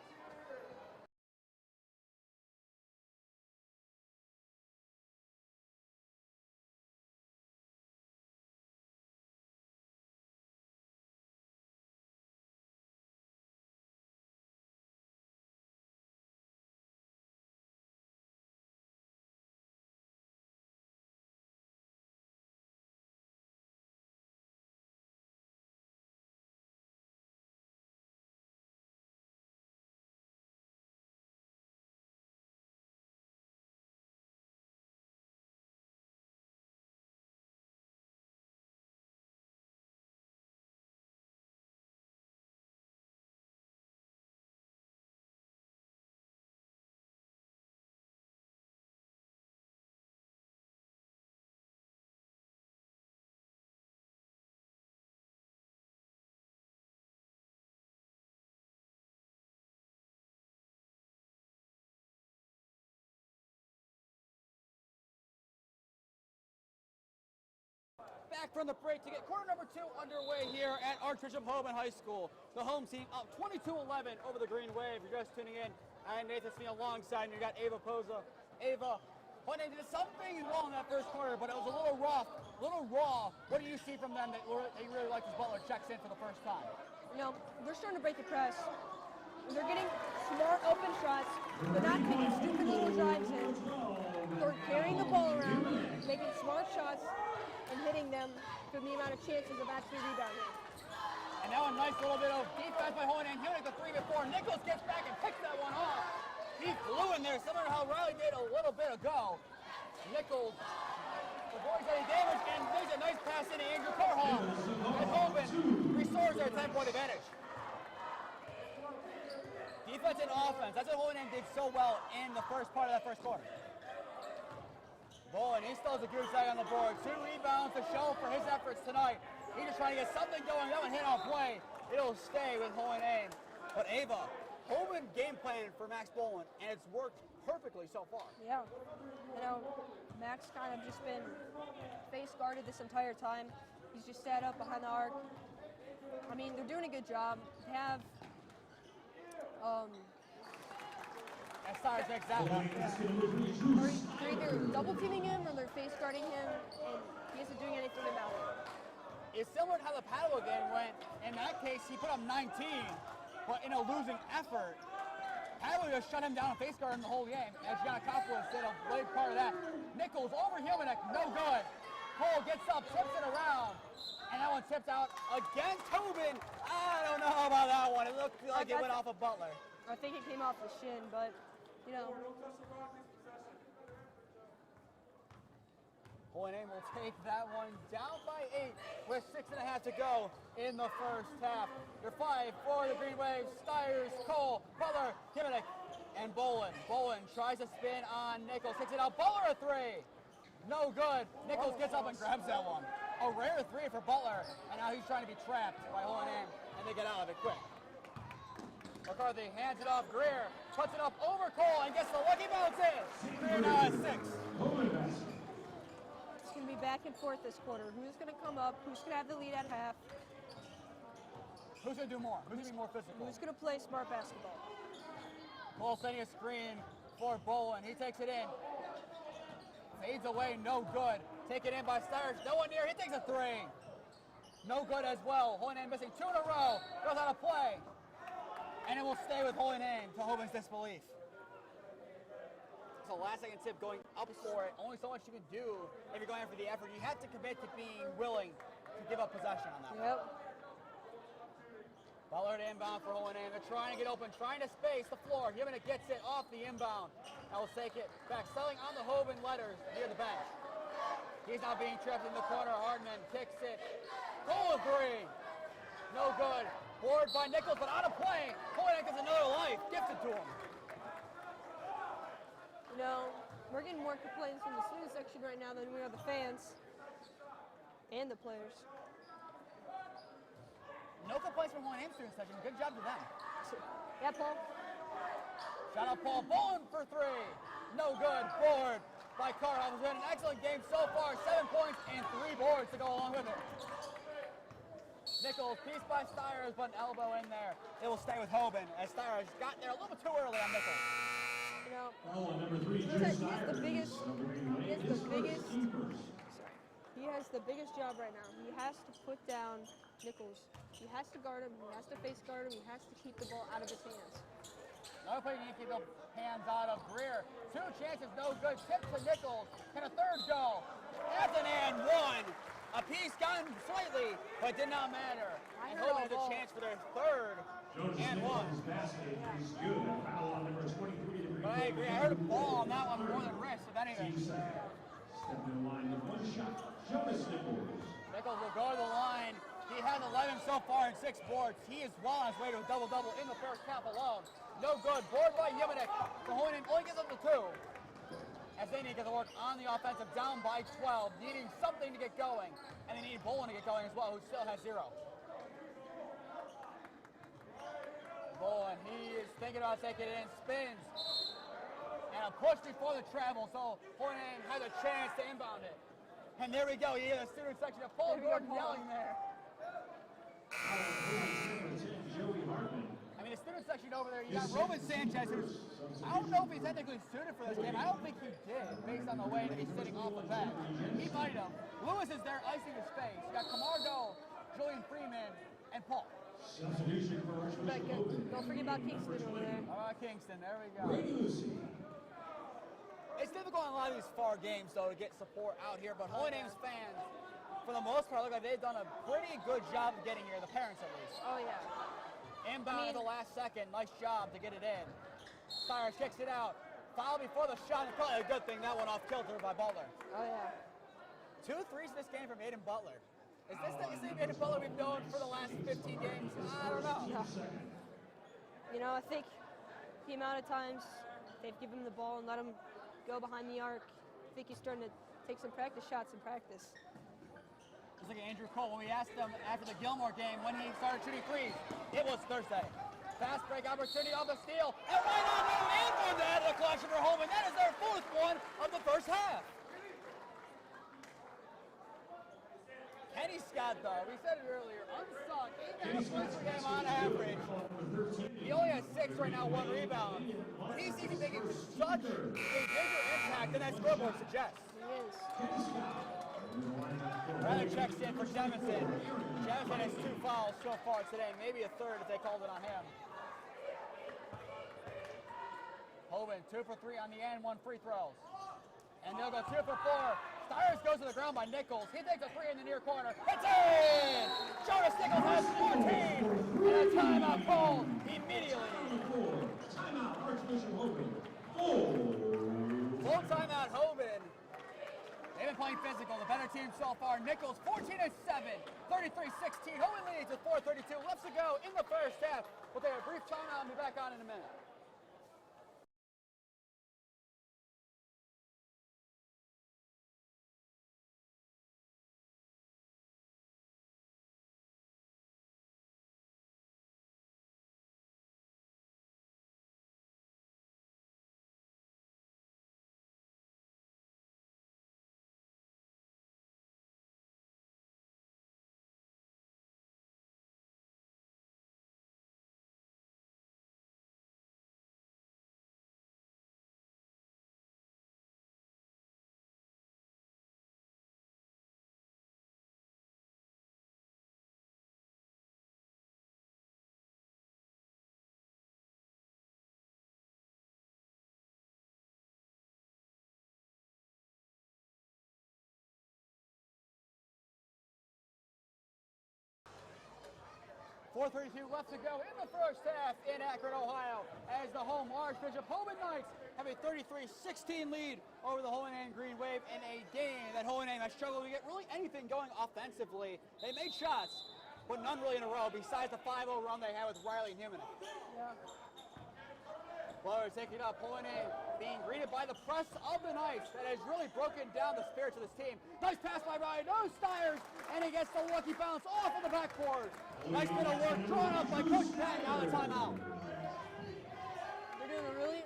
[SPEAKER 1] back from the break to get quarter number 2 underway here at Archbishop Hoban High School. The home team up 22-11 over the Green Wave. You're just tuning in. I'm Nathan Smee alongside, and you got Ava Posa. Ava, when they did something wrong in that first quarter, but it was a little rough, a little raw. What do you see from them that you really like as Butler checks in for the first time?
[SPEAKER 2] You know, they're starting to break the press. They're getting smart open shots. They're not taking stupid little drives in. They're carrying the ball around, making smart shots, and hitting them for the amount of chances of actually rebounding.
[SPEAKER 1] And now a nice little bit of defense by Hoban. He went the 3 before. Nichols gets back and picks that one off. He flew in there, similar to how Riley did a little bit ago. Nichols avoids any damage and makes a nice pass into Andrew Carhall. And Hoban restores their 10-point advantage. Defense and offense. That's what Hoban did so well in the first part of that first quarter. Bowen, he still has a goose egg on the board. 2 rebounds to show for his efforts tonight. He's just trying to get something going. That one hit on play. It'll stay with Hoban. But Ava, Hoban game plan for Max Bowen, and it's worked perfectly so far.
[SPEAKER 2] Yeah. You know, Max kind of just been face guarded this entire time. He's just sat up behind the arc. I mean, they're doing a good job. They have
[SPEAKER 1] Stars makes that one.
[SPEAKER 2] They're either double teaming him or they're face guarding him, and he isn't doing anything about it.
[SPEAKER 1] It's similar to how the Padua game went. In that case, he put up 19, but in a losing effort, Padua just shut him down and face guarded him the whole game, as Giannakopoulos did a big part of that. Nichols over Humanek, no good. Cole gets up, tips it around, and that one tipped out against Hoban. I don't know about that one. It looked like it went off of Butler.
[SPEAKER 2] I think it came off the shin, but, you know.
[SPEAKER 1] Hoban will take that one down by 8 with 6.5 to go in the first half. Your 5 for the Green Wave: Stiers, Cole, Butler, Humanek, and Bowen. Bowen tries to spin on Nichols, takes it out. Butler a 3. No good. Nichols gets up and grabs that one. A rare 3 for Butler, and now he's trying to be trapped by Hoban, and they get out of it quick. McCarthy hands it off. Greer puts it up over Cole and gets the lucky bounce in. Greer now has 6.
[SPEAKER 2] It's going to be back and forth this quarter. Who's going to come up? Who's going to have the lead at half?
[SPEAKER 1] Who's going to do more? Who's going to be more physical?
[SPEAKER 2] Who's going to play smart basketball?
[SPEAKER 1] Cole sending a screen for Bowen. He takes it in. Fades away, no good. Taken in by Stiers. No one near. He takes a 3. No good as well. Hoban missing 2 in a row. Goes out of play. And it will stay with Hoban to Hoban's disbelief. So last second tip going up for it. Only so much you can do if you're going after the effort. You have to commit to being willing to give up possession on that one.
[SPEAKER 2] Yep.
[SPEAKER 1] Butler to inbound for Hoban. They're trying to get open, trying to space the floor. Humanek gets it off the inbound. Now will take it back. Selling on the Hoban letters near the bench. He's now being trapped in the corner. Hardman kicks it. Cole 3. No good. Board by Nichols, but out of play. Hoban gets another life gifted to him.
[SPEAKER 2] You know, we're getting more complaints from the student section right now than we are the fans and the players.
[SPEAKER 1] No complaints from Hoban student section. Good job to them.
[SPEAKER 2] Yeah, Paul.
[SPEAKER 1] Shot out Paul. Bowen for 3. No good. Board by Carhall. He's had an excellent game so far. 7 points and 3 boards to go along with it. Nichols, piece by Stiers, but an elbow in there. It will stay with Hoban as Stiers got there a little bit too early on Nichols.
[SPEAKER 2] You know,
[SPEAKER 3] Number 3,
[SPEAKER 2] he has the biggest job right now. He has to put down Nichols. He has to guard him. He has to face guard him. He has to keep the ball out of his hands.
[SPEAKER 1] Another play you need to keep the hands out of Greer. 2 chances, no good. Tip to Nichols. Can a third go? That's an and 1. A piece gotten slightly, but did not matter. And Hoban has a chance for their 3rd and 1. But I agree. I heard a ball on that one more than wrist, if anything. Nichols will go to the line. He has 11 so far and 6 boards. He is well on his way to a double-double in the first half alone. No good. Board by Humanek. The Hoban only gets up to 2. As they need to get the work on the offensive, down by 12, needing something to get going. And they need Bowen to get going as well, who still has 0. Bowen, he is thinking about taking it in, spins. And a push before the travel, so Hoban has a chance to inbound it. And there we go. You hear the student section of Paul Gordon yelling there.
[SPEAKER 3] Joey Hartman.
[SPEAKER 1] I mean, the student section over there, you got Roman Sanchez, who's, I don't know if he's technically suited for this game. I don't think he did, based on the way that he's sitting off the bench. He might have. Lewis is there icing his face. You got Camargo, Julian Freeman, and Paul.
[SPEAKER 3] Substitution for Archbishop Hoban.
[SPEAKER 2] Don't forget about Kingston over there.
[SPEAKER 1] All right, Kingston, there we go.
[SPEAKER 3] Brady Lucy.
[SPEAKER 1] It's difficult in a lot of these far games, though, to get support out here, but Holy Name's fans, for the most part, look like they've done a pretty good job of getting here, the parents at least.
[SPEAKER 2] Oh, yeah.
[SPEAKER 1] Inbound at the last second, nice job to get it in. Cyrus kicks it out. Foul before the shot, and probably a good thing that went off kilter by Butler.
[SPEAKER 2] Oh, yeah.
[SPEAKER 1] 2 threes in this game from Aiden Butler. Is this the same Aiden Butler we've known for the last 15 games? I don't know.
[SPEAKER 2] Yeah. You know, I think the amount of times they've given him the ball and let him go behind the arc, I think he's starting to take some practice shots in practice.
[SPEAKER 1] Just like Andrew Cole, when we asked him after the Gilmore game when he started shooting threes, it was Thursday. Fast break opportunity off the steal, and why not no and one to add to the collection for Hoban. That is their 4th one of the first half. Kenny Scott, though, we said it earlier, unsung, 8.5 points per game on average. He only has 6 right now, 1 rebound. But he's even making such a bigger impact than that scoreboard suggests.
[SPEAKER 2] He is.
[SPEAKER 1] Rather checks in for Jemison. Jemison has 2 fouls so far today, maybe a 3rd if they called it on him. Hoban, 2 for 3 on the end, 1 free throws. And they'll go 2 for 4. Stires goes to the ground by Nichols. He takes a 3 in the near corner. It's in! Jonas Nichols has 14! And a timeout called immediately.
[SPEAKER 3] Timeout, Archbishop Hoban.
[SPEAKER 1] Full timeout, Hoban. They've been playing physical. The better team so far. Nichols 14-7, 33-16. Hoban leads with 4:32 left to go in the first half. We'll take a brief timeout and be back on in a minute. .432 left to go in the first half in Akron, Ohio, as the home Archbishop Hoban Knights have a 33-16 lead over the Holy Name Green Wave in a game that Holy Name has struggled to get really anything going offensively. They made shots, but none really in a row besides the 5-0 run they had with Riley Newman.
[SPEAKER 2] Yeah.
[SPEAKER 1] Blowers taking it up, Holy Name being greeted by the press of the Knights that has really broken down the spirits of this team. Nice pass by Ryan, no Stires, and he gets the lucky bounce off of the backboard. Nice bit of work drawn up by Coach Patton out of the timeout.
[SPEAKER 2] They're doing a really,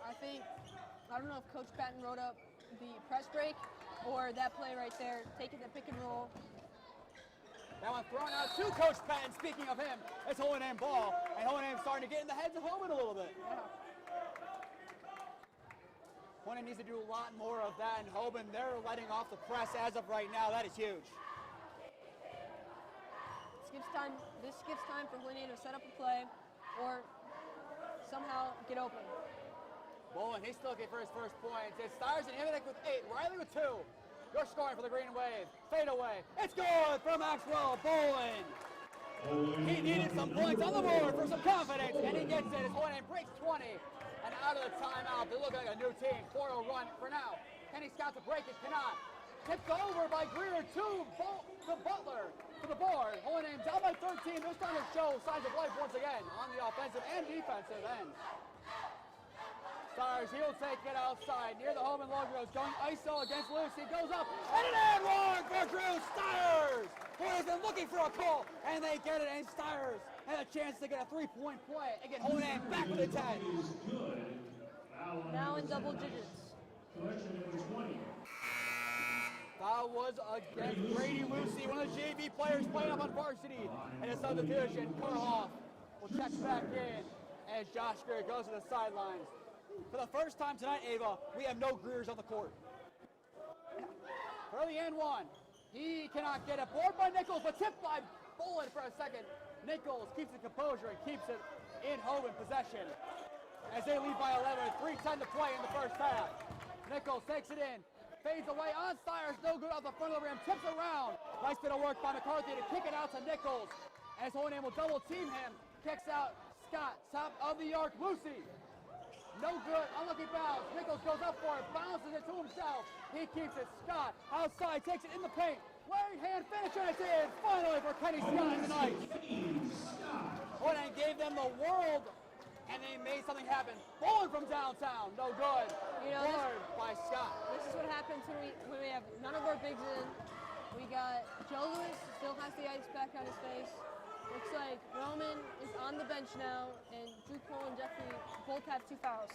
[SPEAKER 2] I don't know if Coach Patton wrote up the press break or that play right there, taking the pick and roll.
[SPEAKER 1] That one thrown out to Coach Patton. Speaking of him, it's Holy Name ball, and Holy Name starting to get in the heads of Hoban a little bit.
[SPEAKER 2] Yeah.
[SPEAKER 1] Holy Name needs to do a lot more of that, and Hoban, they're letting off the press as of right now. That is huge.
[SPEAKER 2] This gives time for Holy Name to set up a play or somehow get open.
[SPEAKER 1] Bolin, he's still looking for his first points. It's Stires and Himinek with 8, Riley with 2. You're scoring for the Green Wave. Fade away. It's good from Maxwell Bolin. He needed some points on the board for some confidence, and he gets it. His Holy Name breaks 20. And out of the timeout, they look like a new team. 4-0 run for now. Kenny Scott to break it, cannot. Tipped over by Greer to Butler to the board. Holy Name down by 13. They're starting to show signs of life once again on the offensive and defensive end. Stires, he'll take it outside near the Hoban logos, going ISO against Lucy. Goes up and an and one for Drew Stires. Holy been looking for a call, and they get it. And Stires had a chance to get a 3-point play. Again, Holy Name back with a 10.
[SPEAKER 2] Now in double digits.
[SPEAKER 3] Collection number 20.
[SPEAKER 1] Foul was against Brady Lucy, one of the JV players playing up on varsity. And a substitution, Kurhoff will check back in as Josh Greer goes to the sidelines. For the first time tonight, Ava, we have no Greers on the court. Early and one. He cannot get it. Board by Nichols, but tipped by Bolin for a second. Nichols keeps the composure and keeps it in Hoban possession. As they lead by 11, 3:10 to play in the first half. Nichols takes it in, fades away on Stiers, no good off the front of the rim, tips around. Nice bit of work by McCarthy to kick it out to Nichols. As Hoban will double team him, kicks out Scott, top of the arc, Lucy. No good, unlucky bounce. Nichols goes up for it, bounces it to himself. He keeps it. Scott outside, takes it in the paint. Right hand finish, and it's in. Finally for Kenny Scott in the night. Hoban gave them the world, and they made something happen. Bowling from downtown, no good.
[SPEAKER 2] You know,
[SPEAKER 1] by Scott.
[SPEAKER 2] This is what happens when we have none of our bigs in. We got Joe Lewis, still has the ice pack on his face. Looks like Roman is on the bench now, and Drew Cole and Jeffrey both have 2 fouls.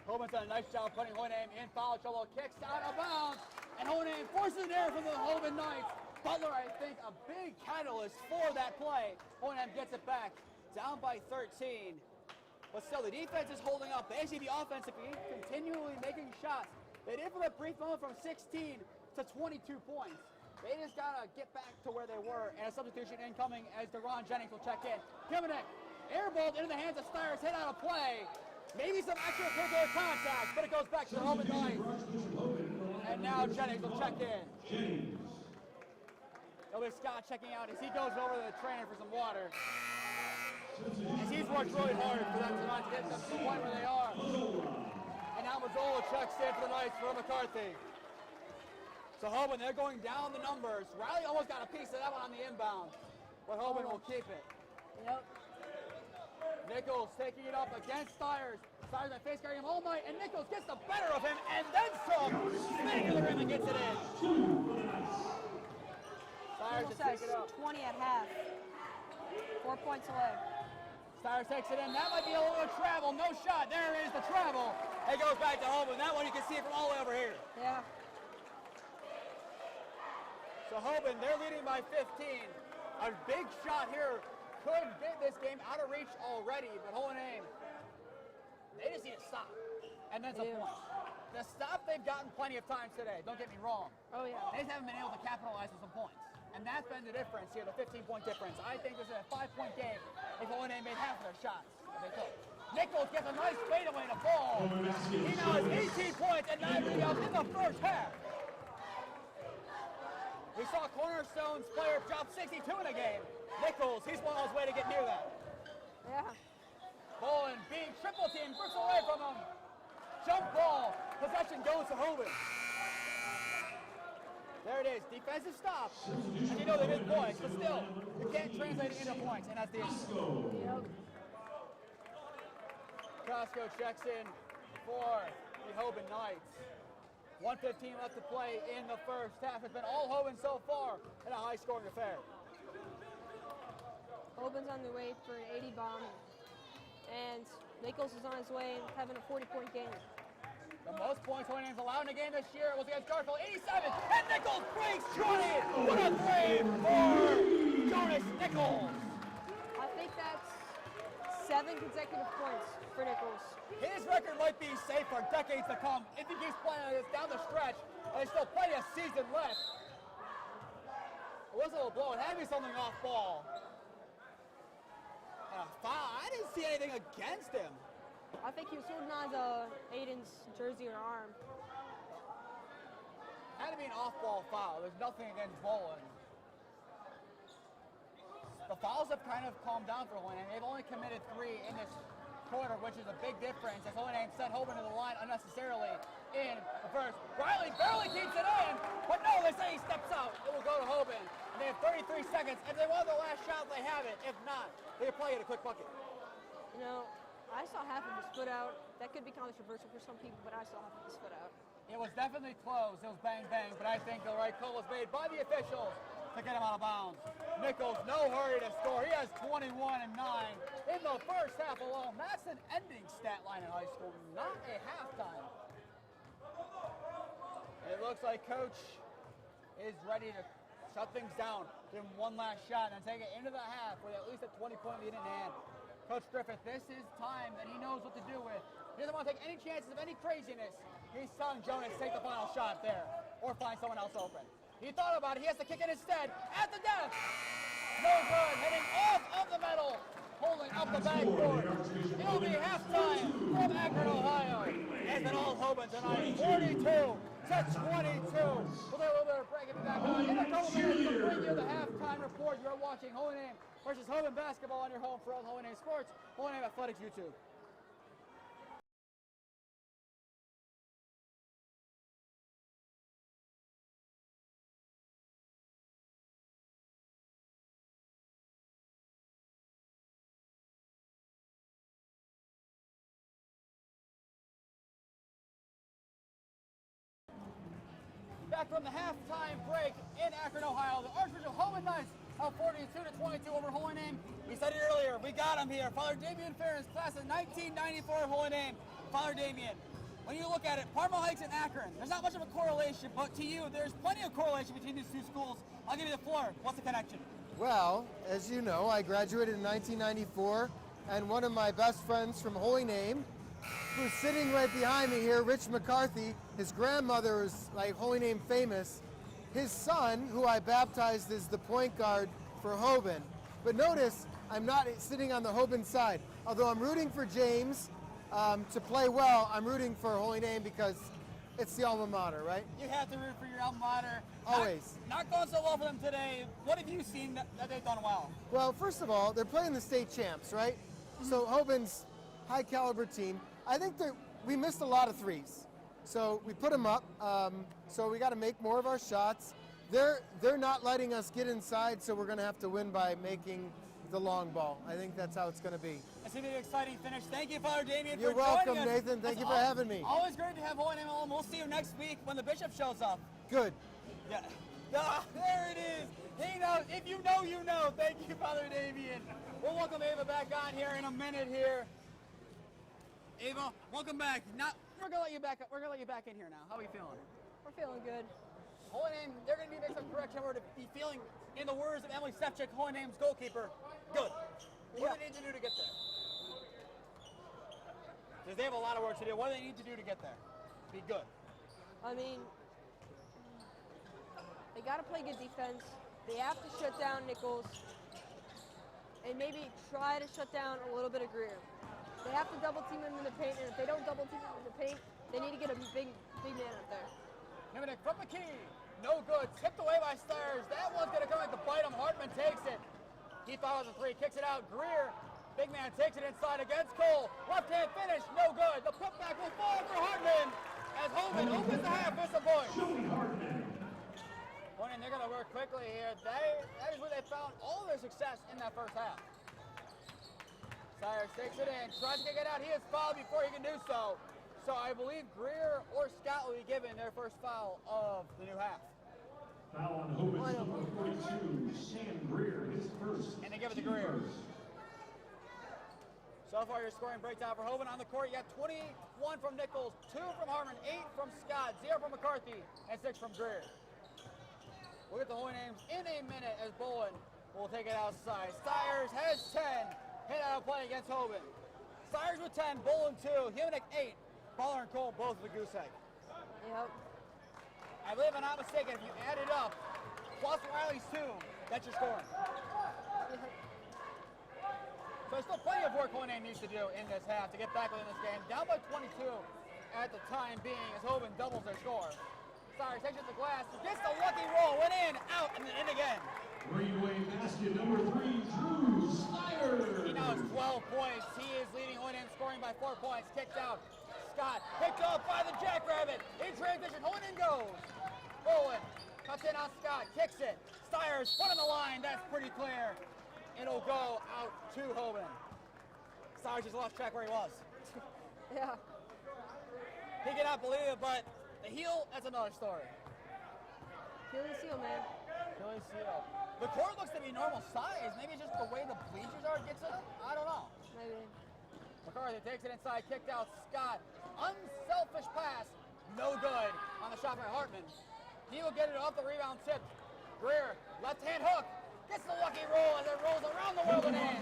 [SPEAKER 1] Hoban's done a nice job putting Hoban in foul trouble. Kicks out of bounds, and Hoban forces an error from the Hoban Knights. Butler, I think, a big catalyst for that play. Hoban gets it back, down by 13. But still, the defense is holding up. They see the offense continually making shots. They did for a brief moment from 16 to 22 points. They just gotta get back to where they were, and a substitution incoming as DeRon Jennings will check in. Kiminek, airballed into the hands of Stiers, hit out of play. Maybe some extra physical contact, but it goes back to the Hoban Knights. And now Jennings will check in. It'll be Scott checking out as he goes over to the trainer for some water. As he's worked really hard for them to not get them to the point where they are. And now Mazzola checks in for the Knights for McCarthy. So Hoban, they're going down the numbers. Riley almost got a piece of that one on the inbound, but Hoban will keep it.
[SPEAKER 2] Yep.
[SPEAKER 1] Nichols taking it up against Stiers. Stiers been face guarding him all night, and Nichols gets the better of him, and then some. Spinning to the rim and gets it in. Stiers just takes it up.
[SPEAKER 2] 20 at half. 4 points away.
[SPEAKER 1] Stiers takes it in. That might be a little travel. No shot. There is the travel. It goes back to Hoban. That one you can see from all the way over here.
[SPEAKER 2] Yeah.
[SPEAKER 1] So Hoban, they're leading by 15. A big shot here could get this game out of reach already, but Hoban, they just need to stop. And then some points. The stop, they've gotten plenty of times today. Don't get me wrong.
[SPEAKER 2] Oh, yeah.
[SPEAKER 1] They just haven't been able to capitalize on some points. And that's been the difference here, the 15-point difference. I think this is a 5-point game if Hoban made half of their shots. If they could. Nichols gets a nice fadeaway to fall. He now has 18 points and 9 rebounds in the first half. We saw Cornerstone's player drop 62 in a game. Nichols, he's one on his way to get near that.
[SPEAKER 2] Yeah.
[SPEAKER 1] Bolin being triple teamed, bricks away from him. Jump ball, possession goes to Hoban. There it is, defensive stop. And you know they made points, but still, you can't translate it into points, and that's the issue.
[SPEAKER 2] Yep.
[SPEAKER 1] Costco checks in for the Hoban Knights. 1:15 left to play in the first half. It's been all Hoban so far in a high-scoring affair.
[SPEAKER 2] Hoban's on the way for an 80 bomb, and Nichols is on his way having a 40-point game.
[SPEAKER 1] The most points Hoban's allowed in a game this year was against Garfield, 87, and Nichols breaks 20. What a three for Jonas Nichols.
[SPEAKER 2] I think that's 7 consecutive points for Nichols.
[SPEAKER 1] His record might be safe for decades to come if he keeps playing this down the stretch, and there's still plenty of season left. A whistle will blow. It had to be something off ball. And a foul. I didn't see anything against him.
[SPEAKER 2] I think he was holding on to Aiden's jersey or arm.
[SPEAKER 1] Had to be an off-ball foul. There's nothing against Bolin. The fouls have kind of calmed down for Hoban. They've only committed 3 in this quarter, which is a big difference as Hoban sent Hoban to the line unnecessarily in the first. Riley barely keeps it in, but no, they say he steps out. It will go to Hoban. And they have 33 seconds. If they want the last shot, they have it. If not, they probably get a quick bucket.
[SPEAKER 2] You know, I saw half of his foot out. That could be controversial for some people, but I saw half of his foot out.
[SPEAKER 1] It was definitely close. It was bang, bang, but I think the right call was made by the officials to get him out of bounds. Nichols, no hurry to score. He has 21 and 9 in the first half alone. That's an ending stat line in high school, not a halftime. It looks like Coach is ready to shut things down, give him one last shot, and take it into the half with at least a 20-point lead in hand. Coach Griffith, this is time that he knows what to do with. He doesn't want to take any chances of any craziness. He's telling Jonas to take the final shot there or find someone else open. He thought about it. He has to kick it instead. At the death. No good. Heading off of the metal. Holding up the backboard. It'll be halftime from Akron, Ohio. As an all Hoban tonight. 42 to 22. We'll do a little bit of break and be back on. In a couple minutes, we'll bring you the halftime report. You're watching Holy Name versus Hoban basketball on your home for all Holy Name Sports. Holy Name Athletics YouTube. Back from the halftime break in Akron, Ohio, the Archbishop Hoban Knights up 42 to 22 over Holy Name. We said it earlier, we got him here. Father Damian Ferris, class of 1994 Holy Name. Father Damian, when you look at it, Parma Heights and Akron, there's not much of a correlation, but to you, there's plenty of correlation between these two schools. I'll give you the floor. What's the connection?
[SPEAKER 4] Well, as you know, I graduated in 1994, and one of my best friends from Holy Name, who's sitting right behind me here, Rich McCarthy, his grandmother is like Holy Name famous. His son, who I baptized, is the point guard for Hoban. But notice, I'm not sitting on the Hoban side. Although I'm rooting for James to play well, I'm rooting for Holy Name because it's the alma mater, right?
[SPEAKER 1] You have to root for your alma mater.
[SPEAKER 4] Always.
[SPEAKER 1] Not going so well for them today. What have you seen that they've done well?
[SPEAKER 4] Well, first of all, they're playing the state champs, right? So Hoban's high caliber team. I think we missed a lot of threes. So we put them up. So we got to make more of our shots. They're not letting us get inside, so we're going to have to win by making the long ball. I think that's how it's going to be.
[SPEAKER 1] It's going to be an exciting finish. Thank you, Father Damian,
[SPEAKER 4] You're
[SPEAKER 1] for joining us.
[SPEAKER 4] welcome, Nathan. Thank you for having me.
[SPEAKER 1] Always great to have Holy Name alum. We'll see you next week when the bishop shows up.
[SPEAKER 4] Good.
[SPEAKER 1] Yeah. There it is. He knows. If you know, you know. Thank you, Father Damian. We'll welcome Ava back on here in a minute here. Ava, welcome back. We're gonna let you back. We're gonna let you back in here now. How are you feeling?
[SPEAKER 2] We're feeling good.
[SPEAKER 1] Holy Name, they're gonna need to make some correction. We're to be feeling, in the words of Emily Stepchick, Holy Name's goalkeeper, good. What do they need to do to get there? Because they have a lot of work to do. What do they need to do to get there? Be good.
[SPEAKER 2] I mean, they got to play good defense. They have to shut down Nichols and maybe try to shut down a little bit of Greer. They have to double team him in the paint, and if they don't double team him in the paint, they need to get a big man up there.
[SPEAKER 1] Niminick from the key. No good. Tipped away by Stars. That one's going to come back to bite him. Hartman takes it. He follows the three, kicks it out. Greer, big man, takes it inside against Cole. Left hand finish, no good. The putback will fall for Hartman as Hoban opens the half with some points. And they're going to work quickly here. That is where they found all their success in that first half. Cyrus takes it in, tries to kick it out. He is fouled before he can do so. So I believe Greer or Scott will be given their first foul of the new half.
[SPEAKER 3] Foul on Hoban's number 42, Sam Greer, his first.
[SPEAKER 1] And they give it to Greer. So far, your scoring breakdown for Hoban on the court. You got 21 from Nichols, 2 from Harmon, 8 from Scott, 0 from McCarthy, and 6 from Greer. We'll get the Holy Names in a minute as Bolin will take it outside. Stiers has 10. Hit out of play against Hoban. Stiers with 10, Bolin 2, Hunick 8. Baller and Cole both with a goose egg.
[SPEAKER 2] Yep.
[SPEAKER 1] I believe I'm not mistaken, if you add it up, plus Riley's 2, that's your scoring. So there's still plenty of work Holy Name needs to do in this half to get back within this game. Down by 22 at the time being as Hoban doubles their score. Sorry, takes it to the glass, gets the lucky roll, went in, out, and then in again.
[SPEAKER 3] Greenway basket number 3, Drew Stiers.
[SPEAKER 1] He now has 12 points. He is leading Holy Name scoring by 4 points. Kicked out. Scott picked up by the Jackrabbit. In transition, Holy Name goes. Bolin cuts in on Scott, kicks it. Stiers, foot on the line, that's pretty clear. It'll go out to Hoban. Stiers just lost track where he was.
[SPEAKER 2] Yeah.
[SPEAKER 1] He cannot believe it, but the heel, that's another story.
[SPEAKER 2] Achilles heel, man.
[SPEAKER 1] Achilles heel. The court looks to be normal size. Maybe it's just the way the bleachers are gets it. I don't know.
[SPEAKER 2] Maybe.
[SPEAKER 1] McCarthy takes it inside, kicked out Scott. Unselfish pass, no good on the shot by Hartman. He will get it off the rebound tip. Greer, left hand hook, gets the lucky roll as it rolls around the world and in.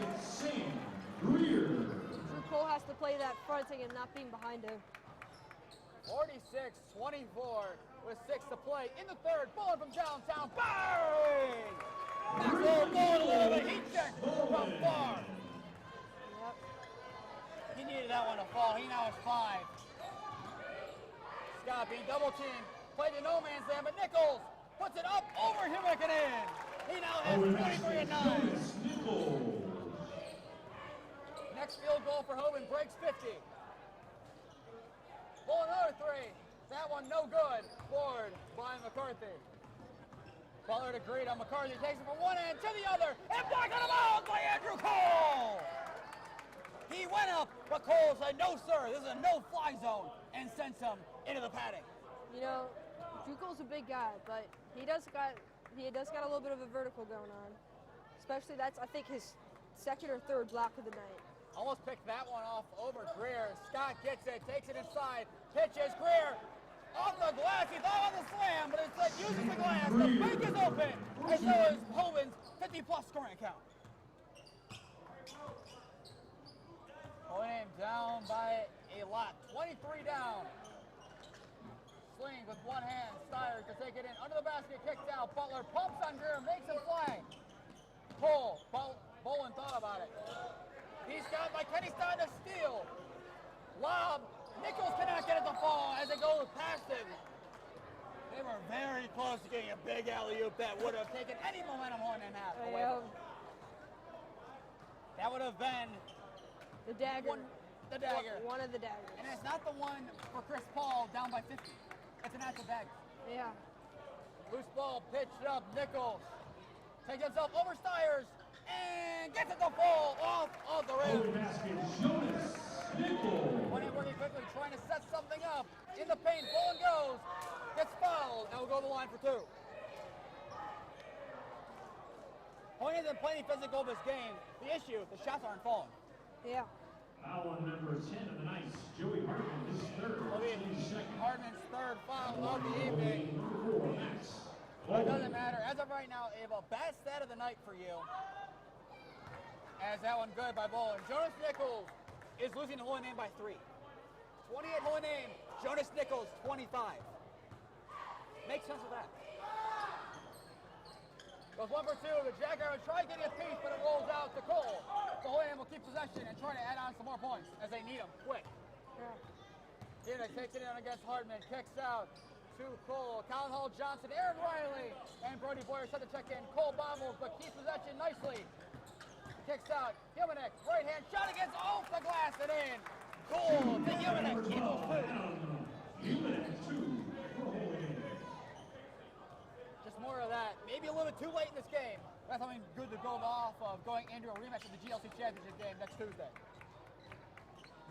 [SPEAKER 2] Drew Cole has to play that fronting and not being behind him.
[SPEAKER 1] 46-24 with 6 to play in the third. Bowling from downtown. Bang! Back roll, bowling a little bit. Heat check from far.
[SPEAKER 2] Yep.
[SPEAKER 1] He needed that one to fall. He now has 5. Scott being double teamed. Played the no man's land, but Nichols puts it up over Himmick and in. He now has 23 and 9. Next field goal for Hoban breaks 50. Ball another 3. That one no good. Board by McCarthy. Butler to Greed on McCarthy. Takes it from one end to the other. And blocked on the out by Andrew Cole. He went up, but Cole said, no, sir. This is a no-fly zone. And sends him into the padding.
[SPEAKER 2] You know, Drew Cole's a big guy, but he does got a little bit of a vertical going on. Especially that's, I think, his second or third block of the night.
[SPEAKER 1] Almost picked that one off over Greer. Scott gets it, takes it inside, pitches Greer off the glass. He thought on the slam, but instead uses the glass. The bank is open, and so is Hoban's 50-plus scoring account. Hoban down by a lot, 23 down. Sling with one hand, Steyr to take it in under the basket, kicked out. Butler pumps on Greer, makes him fly. Pull, Bolin thought about it. He's got by Kenny Stein to steal. Lob. Nichols cannot get it to fall as it goes past him. They were very close to getting a big alley-oop that would have taken any momentum on and half away from him. That would have been
[SPEAKER 2] the dagger.
[SPEAKER 1] The dagger.
[SPEAKER 2] One of the daggers.
[SPEAKER 1] And it's not the one for Chris Paul down by 50. It's an actual dagger.
[SPEAKER 2] Yeah.
[SPEAKER 1] Loose ball pitched up. Nichols takes himself over Steyr and gets it to fall off of the rim.
[SPEAKER 3] Jonas, Nichols.
[SPEAKER 1] Went in really quickly, trying to set something up in the paint. Ball goes, gets fouled, and will go to the line for 2. Point isn't playing physical this game. The issue, the shots aren't falling.
[SPEAKER 2] Yeah.
[SPEAKER 3] Foul on number 10 of the night, Joey Hartman, his third.
[SPEAKER 1] Hartman's third foul of the evening. It doesn't matter. As of right now, a bad stat of the night for you. As that one good by Bolin. Jonas Nichols is losing to Hoban by 3. 28 Hoban, Jonas Nichols 25. Make sense of that. Goes 1 for 2. The Jaguars try getting a piece, but it rolls out to Cole. So Hoban will keep possession and try to add on some more points as they need them quick. Here takes it in against Hartman. Kicks out to Cole. Colin Hall Johnson, Aaron Riley, and Brody Boyer set to check in. Cole bobbles, but keeps possession nicely. Kicks out. Himinek, right hand shot against off the glass and in. Goal to Himinek. Eagles 2. Just more of that. Maybe a little bit too late in this game. That's something good to build off of going into a rematch of the GLC Championship game next Tuesday.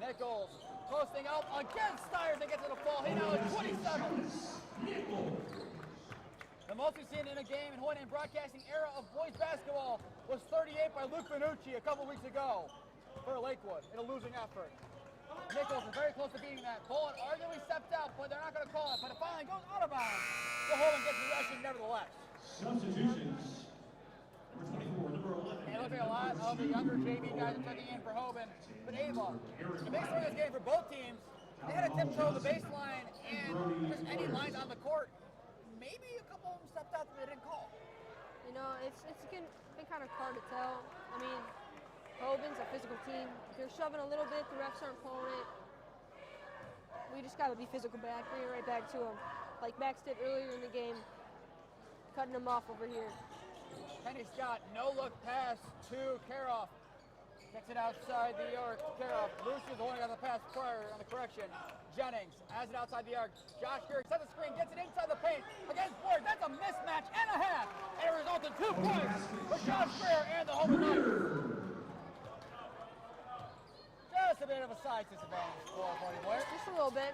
[SPEAKER 1] Nichols posting up against Steyr to get to the fall. He now is 27. The most we've seen in a game in Hoban broadcasting era of boys basketball was 38 by Luke Benucci a couple weeks ago for Lakewood in a losing effort. Nichols is very close to beating that. Bolin arguably stepped out, but they're not going to call it. But it finally goes out of bounds. So Hoban gets possession nevertheless.
[SPEAKER 3] Substitutions. Number 24, number 11.
[SPEAKER 1] And it looks like a lot of the younger JV guys are checking in for Hoban. But Ava, the big story of this game for both teams, they had to tiptoe the baseline and just any lines on the court. Maybe a couple of them stepped out that they didn't call.
[SPEAKER 2] You know, it's been kind of hard to tell. I mean, Hoban's a physical team. If they're shoving a little bit, the refs aren't calling it. We just got to be physical back, bring it right back to them. Like Max did earlier in the game, cutting them off over here.
[SPEAKER 1] Kenny Scott, no-look pass to Karoff. Kicks it outside the arc. Karoff, Lucius the one who got the pass prior on the correction. Jennings has it outside the arc. Josh Geary sets the screen, gets it inside the paint against Boyd. That's a mismatch and a half. And it results in 2 points for Josh Greer and the Hoban Knights. Just a bit of a size disadvantage for Brody Boyer.
[SPEAKER 2] Just a little bit.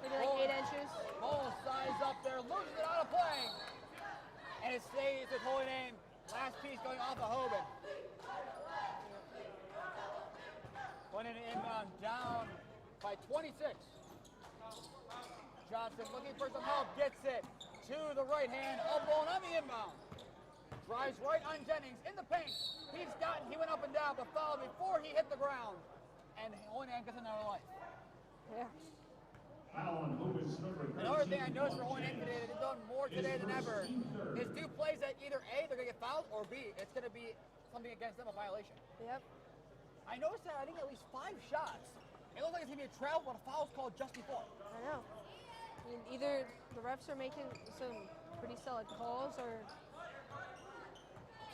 [SPEAKER 2] Maybe like 8 inches.
[SPEAKER 1] Ball size up there, loses it out of play. And it stays with Hoban. Last piece going off of Hoban. Going into inbound, down by 26. Johnson looking for some help, gets it to the right hand of Bowen on the inbound. Drives right on Jennings in the paint. He went up and down, but fouled before he hit the ground. And Holy Name gets another life.
[SPEAKER 2] Yeah.
[SPEAKER 3] Foul on Hoban's number 13.
[SPEAKER 1] Another thing I noticed for Holy Name today, they've done more today than ever, is do plays that either A, they're going to get fouled, or B, it's going to be something against them, a violation.
[SPEAKER 2] Yep.
[SPEAKER 1] I noticed that I think at least 5 shots. It looks like it's going to be a travel, but a foul's called just before.
[SPEAKER 2] I know. I mean, either the refs are making some pretty solid calls, or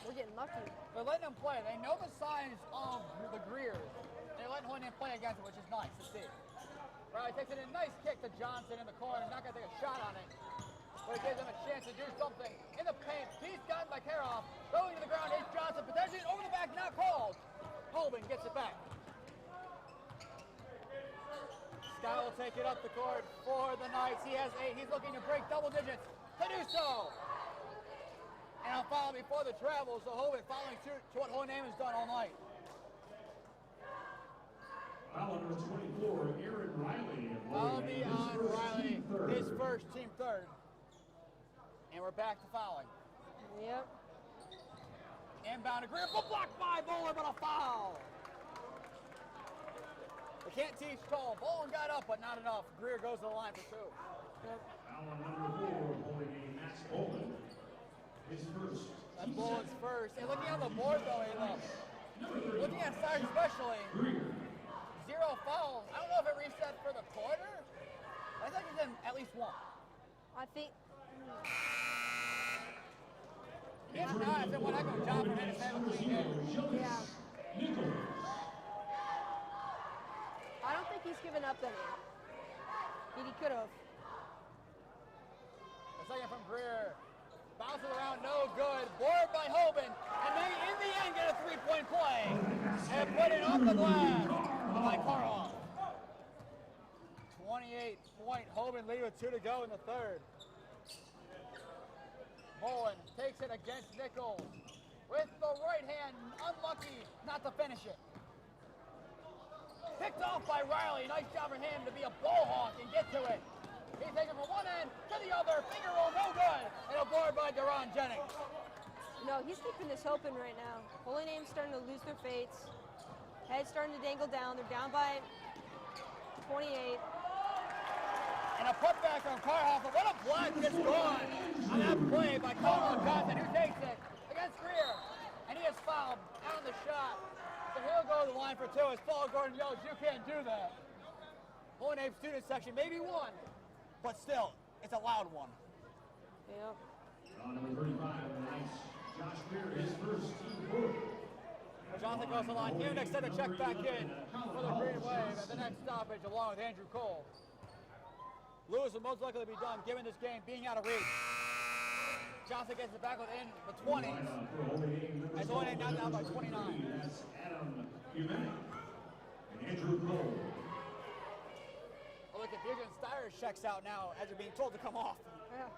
[SPEAKER 2] we're getting lucky.
[SPEAKER 1] They're letting them play. They know the signs of the Greers. They're letting Holy Name play against them, which is nice to see. Riley takes it in, nice kick to Johnson in the corner. Not going to take a shot on it, but it gives them a chance to do something in the paint. He's gotten by Karoff. Going to the ground is Johnson. Potentially over the back, not called. Hoban gets it back. Scott will take it up the court for the Knights. He has 8. He's looking to break double digits to do so. And I'll follow before the travel, so Hoban following suit to what Holy Name has done all night.
[SPEAKER 3] Foul number 24, Aaron Riley.
[SPEAKER 1] Foul be on Riley, his first team third. And we're back to fouling.
[SPEAKER 2] Yep.
[SPEAKER 1] Inbound to Greer, blocked by Bowler, but a foul. They can't teach tall. Bowler got up, but not enough. Greer goes to the line for 2.
[SPEAKER 2] Yep.
[SPEAKER 3] Foul on number 4, Holy Name, Max Bowman. His first.
[SPEAKER 1] That's Bowen's first. And looking on the board though, looking at Stars especially, 0 fouls. I don't know if it reset for the quarter. I think he's in at least 1.
[SPEAKER 2] I think.
[SPEAKER 1] If not, it's a one heck of a job for him to have a clean hit.
[SPEAKER 2] Yeah.
[SPEAKER 3] Nichols.
[SPEAKER 2] I don't think he's given up any. He could have.
[SPEAKER 1] The second from Greer. Bounces around, no good. Board by Hoban. And they, in the end, get a 3-point play. And put it off the glass by Karloff. 28-point Hoban lead with 2 to go in the third. Bowen takes it against Nichols. With the right hand, unlucky not to finish it. Picked off by Riley. Nice job for him to be a ball hawk and get to it. He's taking from one end to the other. Finger roll, no good. And a board by Deron Jennings.
[SPEAKER 2] No, he's keeping this open right now. Holy Name's starting to lose their fates. Head's starting to dangle down. They're down by 28.
[SPEAKER 1] And a putback from Karhoff. What a block gets gone on that play by Colin Johnson, who takes it against Greer. And he is fouled on the shot. So he'll go to the line for 2 as Paul Gordon yells, "You can't do that." Holy Name student section, maybe 1. But still, it's a loud one.
[SPEAKER 2] Yep.
[SPEAKER 3] On number 35, Knights, Josh Greer, his first team work.
[SPEAKER 1] Johnson goes to the line. Here next set to check back in for the Green Wave at the next stoppage along with Andrew Cole. Lewis will most likely be done given this game being out of reach. Johnson gets it back within the 20s. As Holy Name now down by 29.
[SPEAKER 3] That's Adam Humanek and Andrew Cole.
[SPEAKER 1] Well, the confusion Stires checks out now as they're being told to come off.
[SPEAKER 2] Yeah.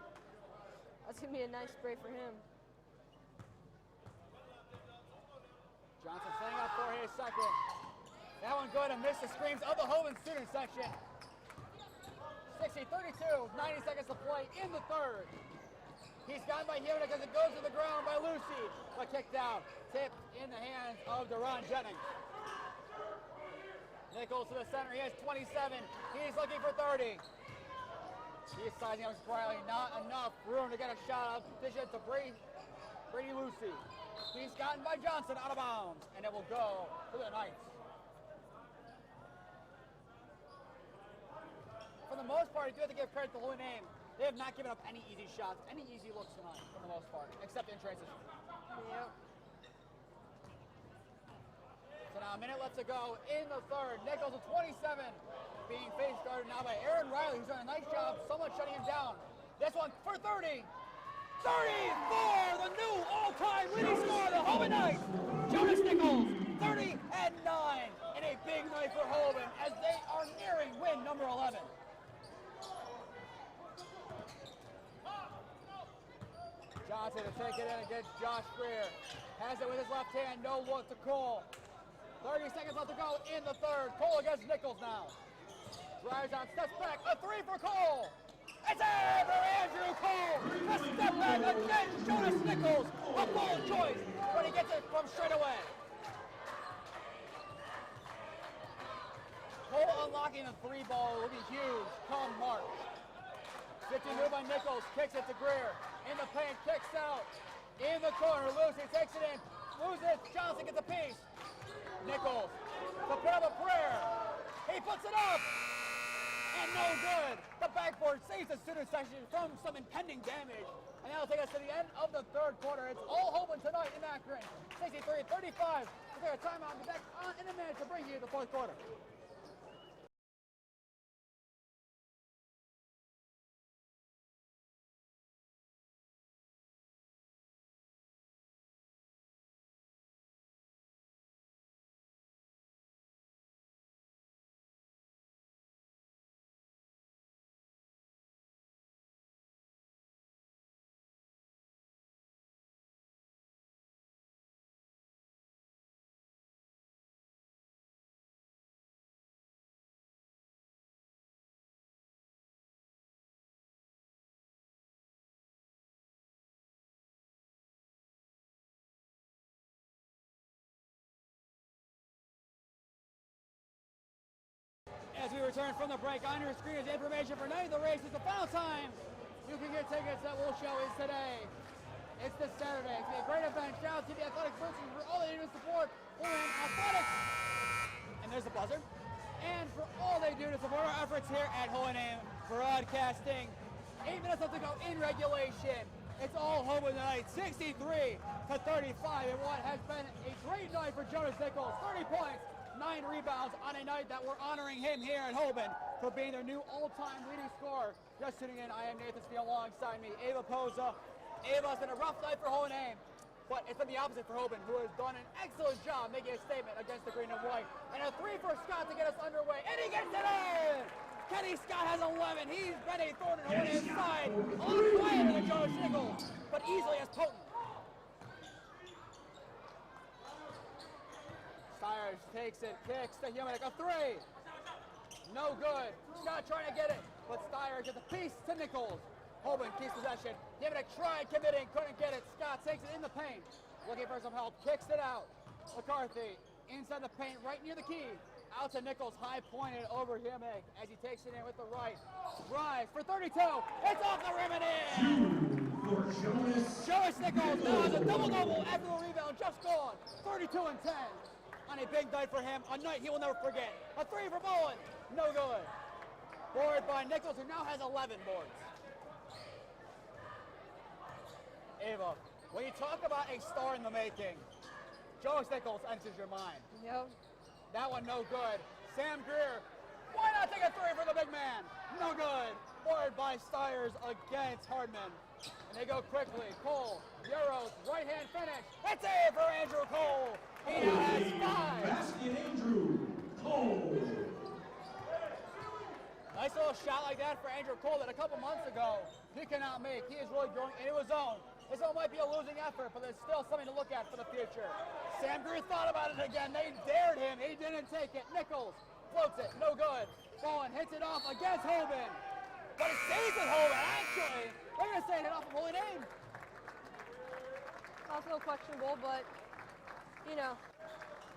[SPEAKER 2] That's going to be a nice spray for him.
[SPEAKER 1] Johnson setting up for his second. That one good and missed the screams of the Hoban student section. 60-32, 90 seconds to play in the third. He's gotten by Humanek as it goes to the ground by Lucy. But kicked out, tipped in the hands of Deron Jennings. Nichols to the center, he has 27. He's looking for 30. He's sizing up Riley, not enough room to get a shot. Position to Brady Lucy. He's gotten by Johnson out of bounds, and it will go to the Knights. For the most part, I do have to give credit to Holy Name. They have not given up any easy shots, any easy looks tonight, for the most part, except in transition.
[SPEAKER 2] Yep.
[SPEAKER 1] So now a minute left to go in the third. Nichols with 27 being face guarded now by Aaron Riley, who's done a nice job somewhat shutting him down. This one for 30. 34, the new all-time leading scorer of the Hoban Knights. Jonas Nichols, 30 and 9. And a big night for Hoban as they are nearing win number 11. Johnson to take it in against Josh Greer. Has it with his left hand, no look to Cole. 30 seconds left to go in the third. Cole against Nichols now. Drives on, steps back, a 3 for Cole. It's there for Andrew Cole. A step back against Jonas Nichols. A bold choice, but he gets it from straight away. Cole unlocking the 3-ball will be huge come March. 50 move by Nichols, kicks it to Greer. In the paint, kicks out. In the corner, Lucy takes it in. Loses, Johnson gets a piece. Nichols, to put up a prayer. He puts it up. And no good. The backboard saves the student section from some impending damage. And that'll take us to the end of the third quarter. It's all Hoban tonight in Akron. 63-35. We'll take a timeout and be back in a minute to bring you the fourth quarter. As we return from the break, on your screen is information for night of the race. It's the final time you can get tickets that we'll show is today. It's this Saturday. It's going to be a great event. Shout out to the Athletics Virtues for all they do to support Lutheran Athletics. And there's the buzzer. And for all they do to support our efforts here at Hoban Broadcasting. 8 minutes left to go in regulation. It's all Hoban tonight, 63-35 in what has been a great night for Jonas Nichols. 30 points. 9 rebounds on a night that we're honoring him here at Hoban for being their new all-time leading scorer. Just tuning in, I am Nathan Smee alongside me, Ava Posa. Ava's been a rough night for Hoban, but it's been the opposite for Hoban, who has done an excellent job making a statement against the green and white. And a 3 for Scott to get us underway, and he gets it in! Kenny Scott has 11. He's been a thorn in Hoban's side. A little quieter than Jonas Nichols, but easily as potent. Stiers takes it, kicks to Humanek, a 3. No good. Scott trying to get it, but Stiers gets a piece to Nichols. Hoban keeps possession. Humanek tried committing, couldn't get it. Scott takes it in the paint, looking for some help, kicks it out. McCarthy inside the paint, right near the key. Out to Nichols, high pointed over Humanek as he takes it in with the right. Drives for 32. It's off the rim and in.
[SPEAKER 3] For
[SPEAKER 1] Jonas Nichols now has a double-double after the rebound, just gone. 32 and 10. On a big night for him, a night he will never forget. A 3 for Bowen, no good. Board by Nichols, who now has 11 boards. Ava, when you talk about a star in the making, Jonas Nichols enters your mind.
[SPEAKER 2] Yep.
[SPEAKER 1] That one no good. Sam Greer, why not take a 3 for the big man? No good. Board by Stiers against Hardman. And they go quickly. Cole, Euros, right-hand finish. It's it for Andrew Cole. He now has 5.
[SPEAKER 3] Basket Andrew Cole.
[SPEAKER 1] Nice little shot like that for Andrew Cole that a couple months ago he cannot make. He is really going into his own. His own might be a losing effort, but there's still something to look at for the future. Sam Greer thought about it again. They dared him. He didn't take it. Nichols floats it. No good. Bowen hits it off against Hoban. But it stays with Hoban, actually. They're going to say it off of Holy Name.
[SPEAKER 2] Also questionable, but, you know.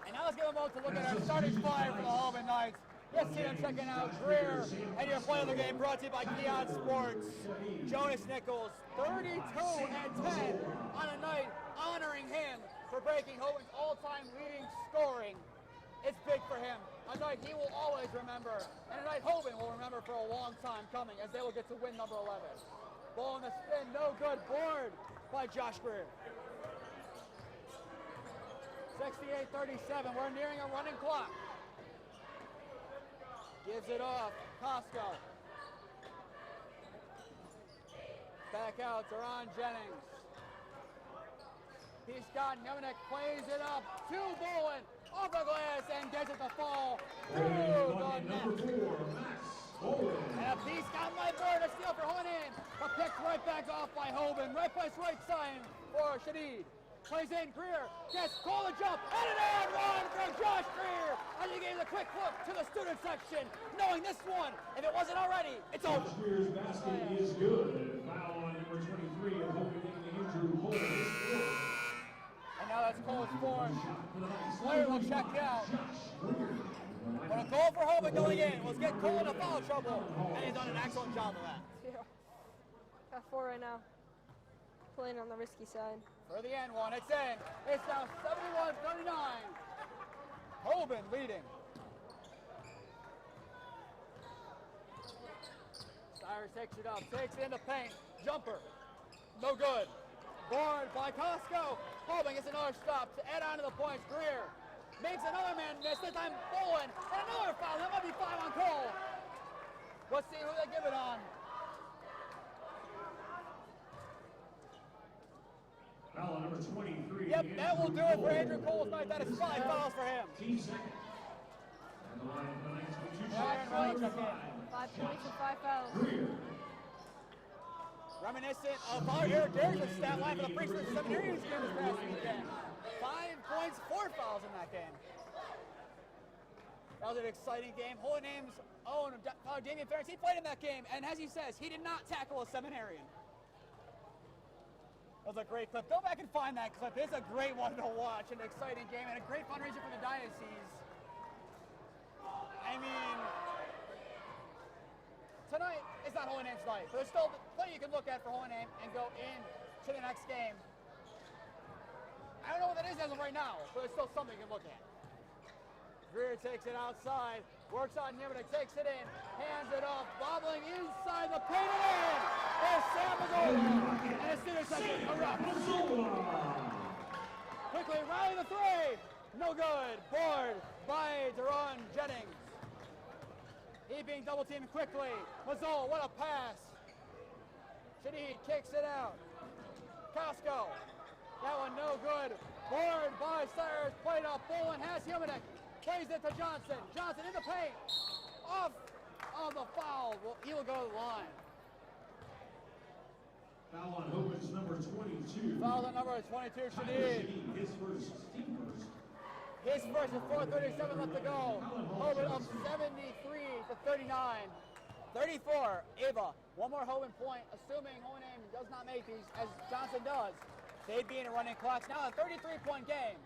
[SPEAKER 1] And now let's give a moment to look at our starting five for the Hoban Knights. Let's see them checking out Greer. And your play of the game brought to you by Keon Sports. Jonas Nichols, 32 and 10 on a night honoring him for breaking Hoban's all-time leading scoring. It's big for him. A night he will always remember. And a night Hoban will remember for a long time coming as they will get to win number 11. Ball in the spin, no good. Board by Josh Greer. 68-37, we're nearing a running clock. Gives it off, Costco. Back out to Ron Jennings. He's got Humanek, plays it up to Bowen. Off the glass and gets it to fall through the net. And a piece got my board, a steal for Hoban, but picked right back off by Hoban. Right place, right sign for Shadid. Plays in, Greer gets call the jump, and an and one from Josh Greer. And he gave the quick look to the student section, knowing this one, if it wasn't already, it's over.
[SPEAKER 3] Josh Greer's basket is good. Foul on number 23 of Hoban Andrew Cole.
[SPEAKER 1] And now that's Cole's fourth. Player will check out. But a goal for Hoban going in was get Cole into foul trouble, and he's done an excellent job of that.
[SPEAKER 2] Yeah. Got 4 right now. Playing on the risky side.
[SPEAKER 1] For the end one, it's in. It's now 71-39. Hoban leading. Stires takes it up, takes it in the paint. Jumper, no good. Board by Costco. Hoban gets another stop to add on to the points. Greer makes another man miss, this time Bowen. And another foul, that might be 5 on Cole. Let's see who they give it on.
[SPEAKER 3] Foul on number 23.
[SPEAKER 1] Yep, that will do it for Andrew Cole's night. That is 5 fouls for him.
[SPEAKER 3] Team second. And the line for the next two
[SPEAKER 1] Ryan
[SPEAKER 3] shots.
[SPEAKER 1] Welch again.
[SPEAKER 2] 5 points and 5 fouls.
[SPEAKER 3] Greer.
[SPEAKER 1] Reminiscent of our Eric Derrick's stat line for the Princeton Seminarians game this past weekend. 5 points, 4 fouls in that game. That was an exciting game. Holy Name's own Damian Ferris, he played in that game, and as he says, he did not tackle a seminarian. That was a great clip. Go back and find that clip. It's a great one to watch, an exciting game, and a great fundraiser for the diocese. I mean, tonight is not Holy Name's night, but there's still plenty you can look at for Holy Name and go into the next game. I don't know what that is as of right now, but there's still something you can look at. Greer takes it outside, works on him, and takes it in, hands it off, bobbling inside the paint and in. There's Sam Mazzola, and his student section erupts. Quickly, rally the 3, no good. Board by Deron Jennings. He being double teamed quickly. Mazzola, what a pass. Shadid kicks it out. Costco, that one no good. Board by Cyrus, played up. Bolin has Humanek. Plays it to Johnson. Johnson in the paint. Off of the foul. Well, he will go to the line.
[SPEAKER 3] Foul on Hoban's number 22.
[SPEAKER 1] Foul on number 22, Shadid.
[SPEAKER 3] His first, team first.
[SPEAKER 1] His first with 4:37 left to go. Hoban up 73 to 39. 34, Ava. One more Hoban point, assuming Hoban does not make these, as Johnson does. They'd be in a running clock. Now a 33-point game.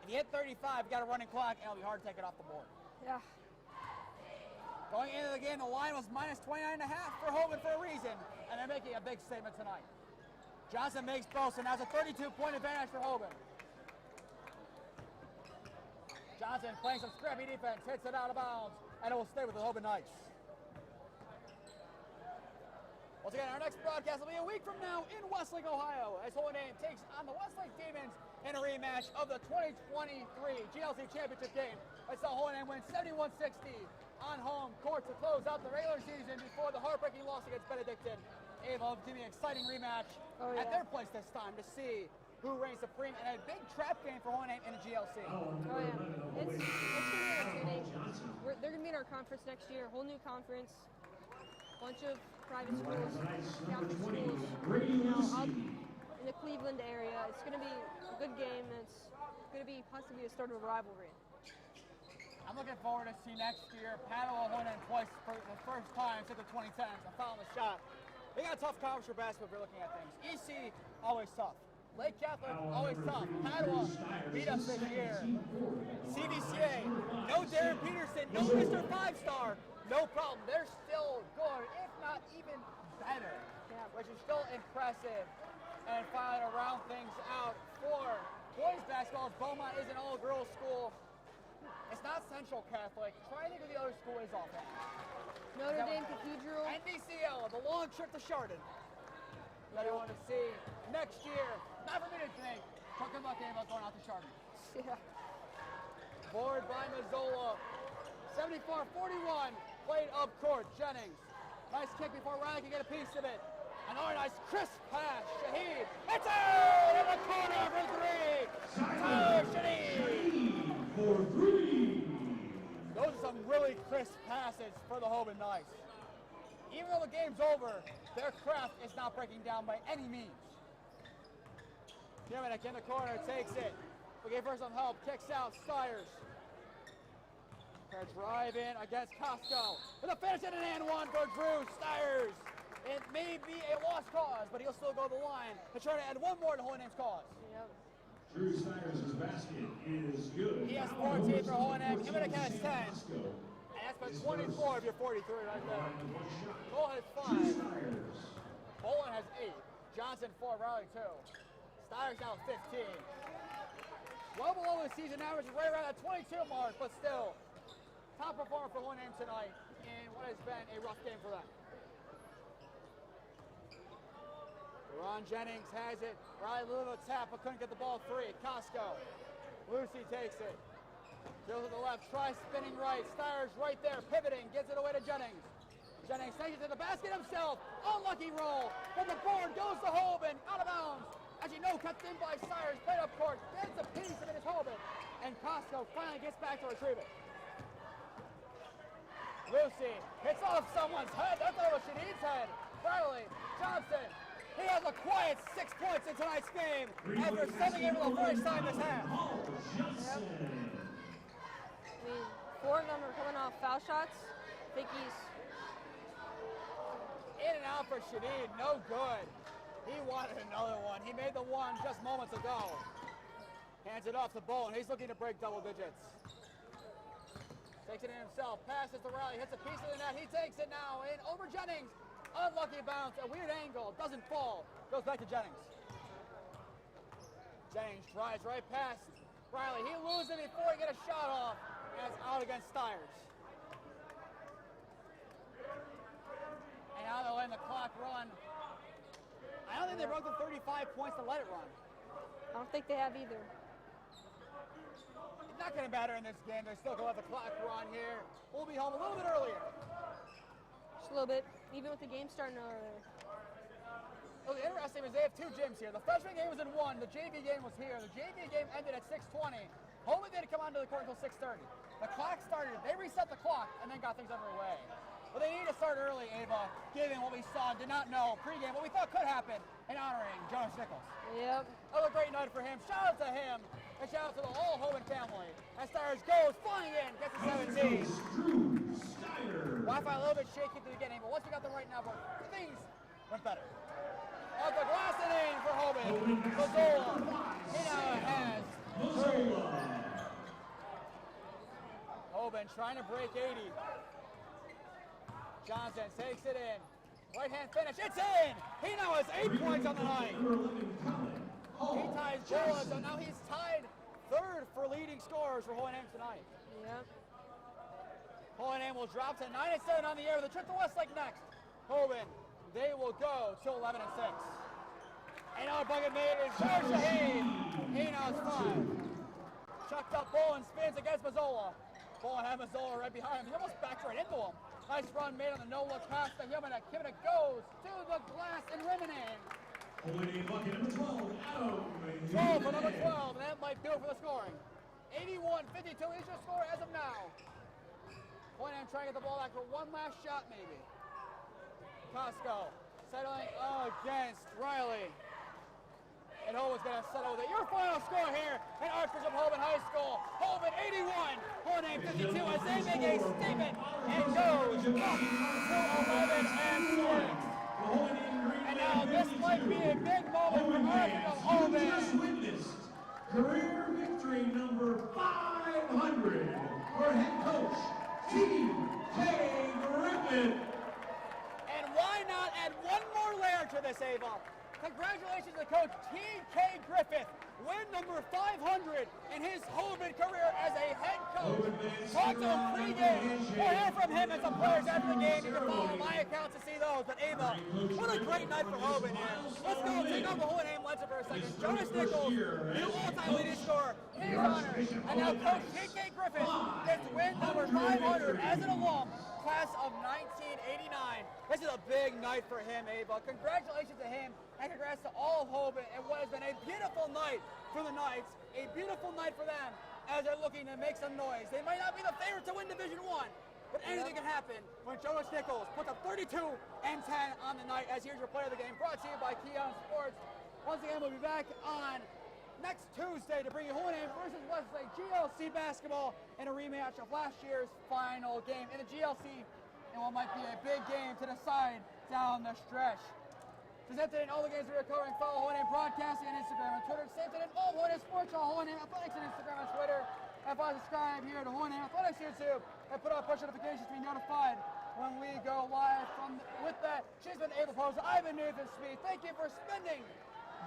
[SPEAKER 1] If you hit 35, you got a running clock, and it'll be hard to take it off the board.
[SPEAKER 2] Yeah.
[SPEAKER 1] Going into the game, the line was minus 29.5 for Hoban for a reason, and they're making a big statement tonight. Johnson makes both, and has a 32-point advantage for Hoban. Johnson playing some scrappy defense, hits it out of bounds, and it will stay with the Hoban Knights. Once again, our next broadcast will be a week from now in Westlake, Ohio, as Holy Name takes on the Westlake Demons in a rematch of the 2023 GLC Championship game. I saw Holy Name win 71-60 on home court to close out the regular season before the heartbreaking loss against Benedictine. Able to be an exciting rematch at their place this time to see who reigns supreme, and a big trap game for Holy Name in the GLC.
[SPEAKER 2] Oh yeah. It's going to be entertaining. They're going to be in our conference next year, whole new conference. Bunch of private schools, Catholic schools, up in the Cleveland area. It's going to be a good game, and it's going to be possibly the start of a rivalry.
[SPEAKER 1] I'm looking forward to see next year Padua Holy Name twice for the first time since the 2010s. I'm following the shot. They got a tough conference for basketball if you're looking at things. EC, always tough. Lake Catholic, always tough. Padua beat us this year. CVCA, no Darren Peterson, no Mr. 5-star. No problem. They're still good, if not even better, which is still impressive. And finally, to round things out for boys basketball, Beaumont is an all-girls school. It's not Central Catholic. Try to think of the other school is offhand.
[SPEAKER 2] Notre Dame Cathedral.
[SPEAKER 1] NDCL, the long trip to Chardon. That I want to see next year. Not for me to think. Chuck and luck about going out to Chardon.
[SPEAKER 2] Yeah.
[SPEAKER 1] Board by Mazzola. 74-41. Played up court, Jennings. Nice kick before Ryan can get a piece of it. Another nice crisp pass, Shahid. It's out in the corner for 3. Tyler Shahid.
[SPEAKER 3] For 3.
[SPEAKER 1] Those are some really crisp passes for the Hoban Knights. Even though the game's over, their craft is not breaking down by any means. Jiminick in the corner, takes it. Looking for some help, kicks out, Stiers. They're driving against Costco. With a finish and an and one for Drew Stiers. It may be a lost cause, but he'll still go to the line to try to add one more to Holy Name's cause.
[SPEAKER 2] Yep.
[SPEAKER 3] Drew Stiers' basket is good.
[SPEAKER 1] He has 14 for Holy Name. Jiminick has 10. And that's by 24 of your 43 right there. Cole has 5. Bolin has 8. Johnson 4, Riley 2. Stiers now 15. Well below the season average, right around that 22 mark, but still top performer for Holy Name tonight in what has been a rough game for them. Ron Jennings has it. Riley a little tap, but couldn't get the ball free. Costco. Lucy takes it. Goes to the left, tries spinning right. Stiers right there, pivoting, gets it away to Jennings. Jennings takes it to the basket himself. Unlucky roll, but the board goes to Hoban, out of bounds. As you know, cuts in by Stiers, played up court, gets a piece of it is Hoban. And Costco finally gets back to retrieve it. Lucy hits off someone's head. That's over Shadid's head. Riley, Johnson. He has a quiet 6 points in tonight's game after sending it for the first time this half.
[SPEAKER 2] Yep. I mean, 4 of them are coming off foul shots. I think he's
[SPEAKER 1] in and out for Shadid, no good. He wanted another one. He made the one just moments ago. Hands it off to Bowen. He's looking to break double digits. Takes it in himself, passes to Riley, hits a piece of the net. He takes it now in over Jennings. Unlucky bounce, a weird angle, doesn't fall. Goes back to Jennings. Jennings drives right past Riley. He loses it before he gets a shot off. And it's out against Stiers. And now they'll end the clock run. I don't think they broke the 35 points to let it run.
[SPEAKER 2] I don't think they have either.
[SPEAKER 1] It's not going to matter in this game. They're still going to let the clock run here. We'll be home a little bit earlier.
[SPEAKER 2] Just a little bit, even with the game starting earlier.
[SPEAKER 1] What's interesting is they have 2 gyms here. The freshman game was in 1. The JV game was here. The JV game ended at 6:20. Holy didn't come onto the court until 6:30. The clock started. They reset the clock and then got things underway. But they need to start early, Ava, given what we saw, did not know pregame, what we thought could happen in honoring Jonas Nichols.
[SPEAKER 2] Yep.
[SPEAKER 1] Another great night for him. Shout out to him, and shout out to the whole Hoban family. As Stiers goes flying in, gets to 17. Wi-Fi a little bit shaky at the beginning, but once we got the right number, things went better. Off the glass and in for Hoban. Mazzola. He now has 3. Hoban trying to break 80. Johnson takes it in. Right hand finish. It's in! He now has 8 points on the night. He ties Jonas, so now he's tied 3rd for leading scorers for Holy Name tonight.
[SPEAKER 2] Yep.
[SPEAKER 1] Holy Name will drop to 9-7 on the air with a trip to Westlake next. Hoban, they will go to 11-6. Another bucket made is for Shahid. He now has 5. Chucked up Bolin, spins against Mazzola. Bolin had Mazzola right behind him. He almost backed right into him. Nice run made on the no-look pass to Jiminick. Jiminick goes to the glass and rim in.
[SPEAKER 3] Holy Name bucket number 12, Adam.
[SPEAKER 1] 12 for number 12, and that might do it for the scoring. 81-52 is your score as of now. Holy Name trying to get the ball back for one last shot, maybe. Costco settling against Riley. And Hoban's going to settle with it. Your final score here at Archbishop Hoban High School. Hoban 81, Holy Name 52 as they make a statement and goes up to 11-6. And now this might be a big moment for Archbishop Hoban.
[SPEAKER 3] Just witnessed career victory number 500 for head coach T.K. Griffin.
[SPEAKER 1] And why not add one more layer to this, Ava? Congratulations to Coach T.K. Griffith, win number 500 in his Hoban career as a head coach. Talk to him pregame. We'll hear from him and some players after the game. You can follow my account to see those. But Ava, what a great night for Hoban here. Let's go take off the Holy Name Lenser for a second. Jonas Nichols, new all-time leading scorer, in his honor. And now Coach T.K. Griffith gets win number 500 as an alum, class of 1989. This is a big night for him, Ava. Congratulations to him. And congrats to all of Hoban and what has been a beautiful night for the Knights, a beautiful night for them as they're looking to make some noise. They might not be the favorite to win Division I, but anything can happen when Jonas Nichols puts up 32 and 10 on the night. As here's your player of the game, brought to you by Keon Sports. Once again, we'll be back on next Tuesday to bring you Holy Name versus Wesley GLC basketball in a rematch of last year's final game in the GLC and what might be a big game to decide down the stretch. Presented in all the games we are covering, follow Holy Name Broadcasting on Instagram and Twitter. Same thing in all Holy Name Sports, all Holy Name Athletics on Instagram and Twitter. And subscribe here to Holy Name Athletics YouTube and put on push notifications to be notified when we go live with that. She's been able to Posa. I've been Nathan Smee. Thank you for spending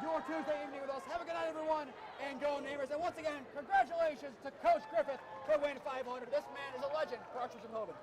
[SPEAKER 1] your Tuesday evening with us. Have a good night, everyone, and go Neighbors. And once again, congratulations to Coach Griffith for winning 500. This man is a legend for Archbishop Hoban.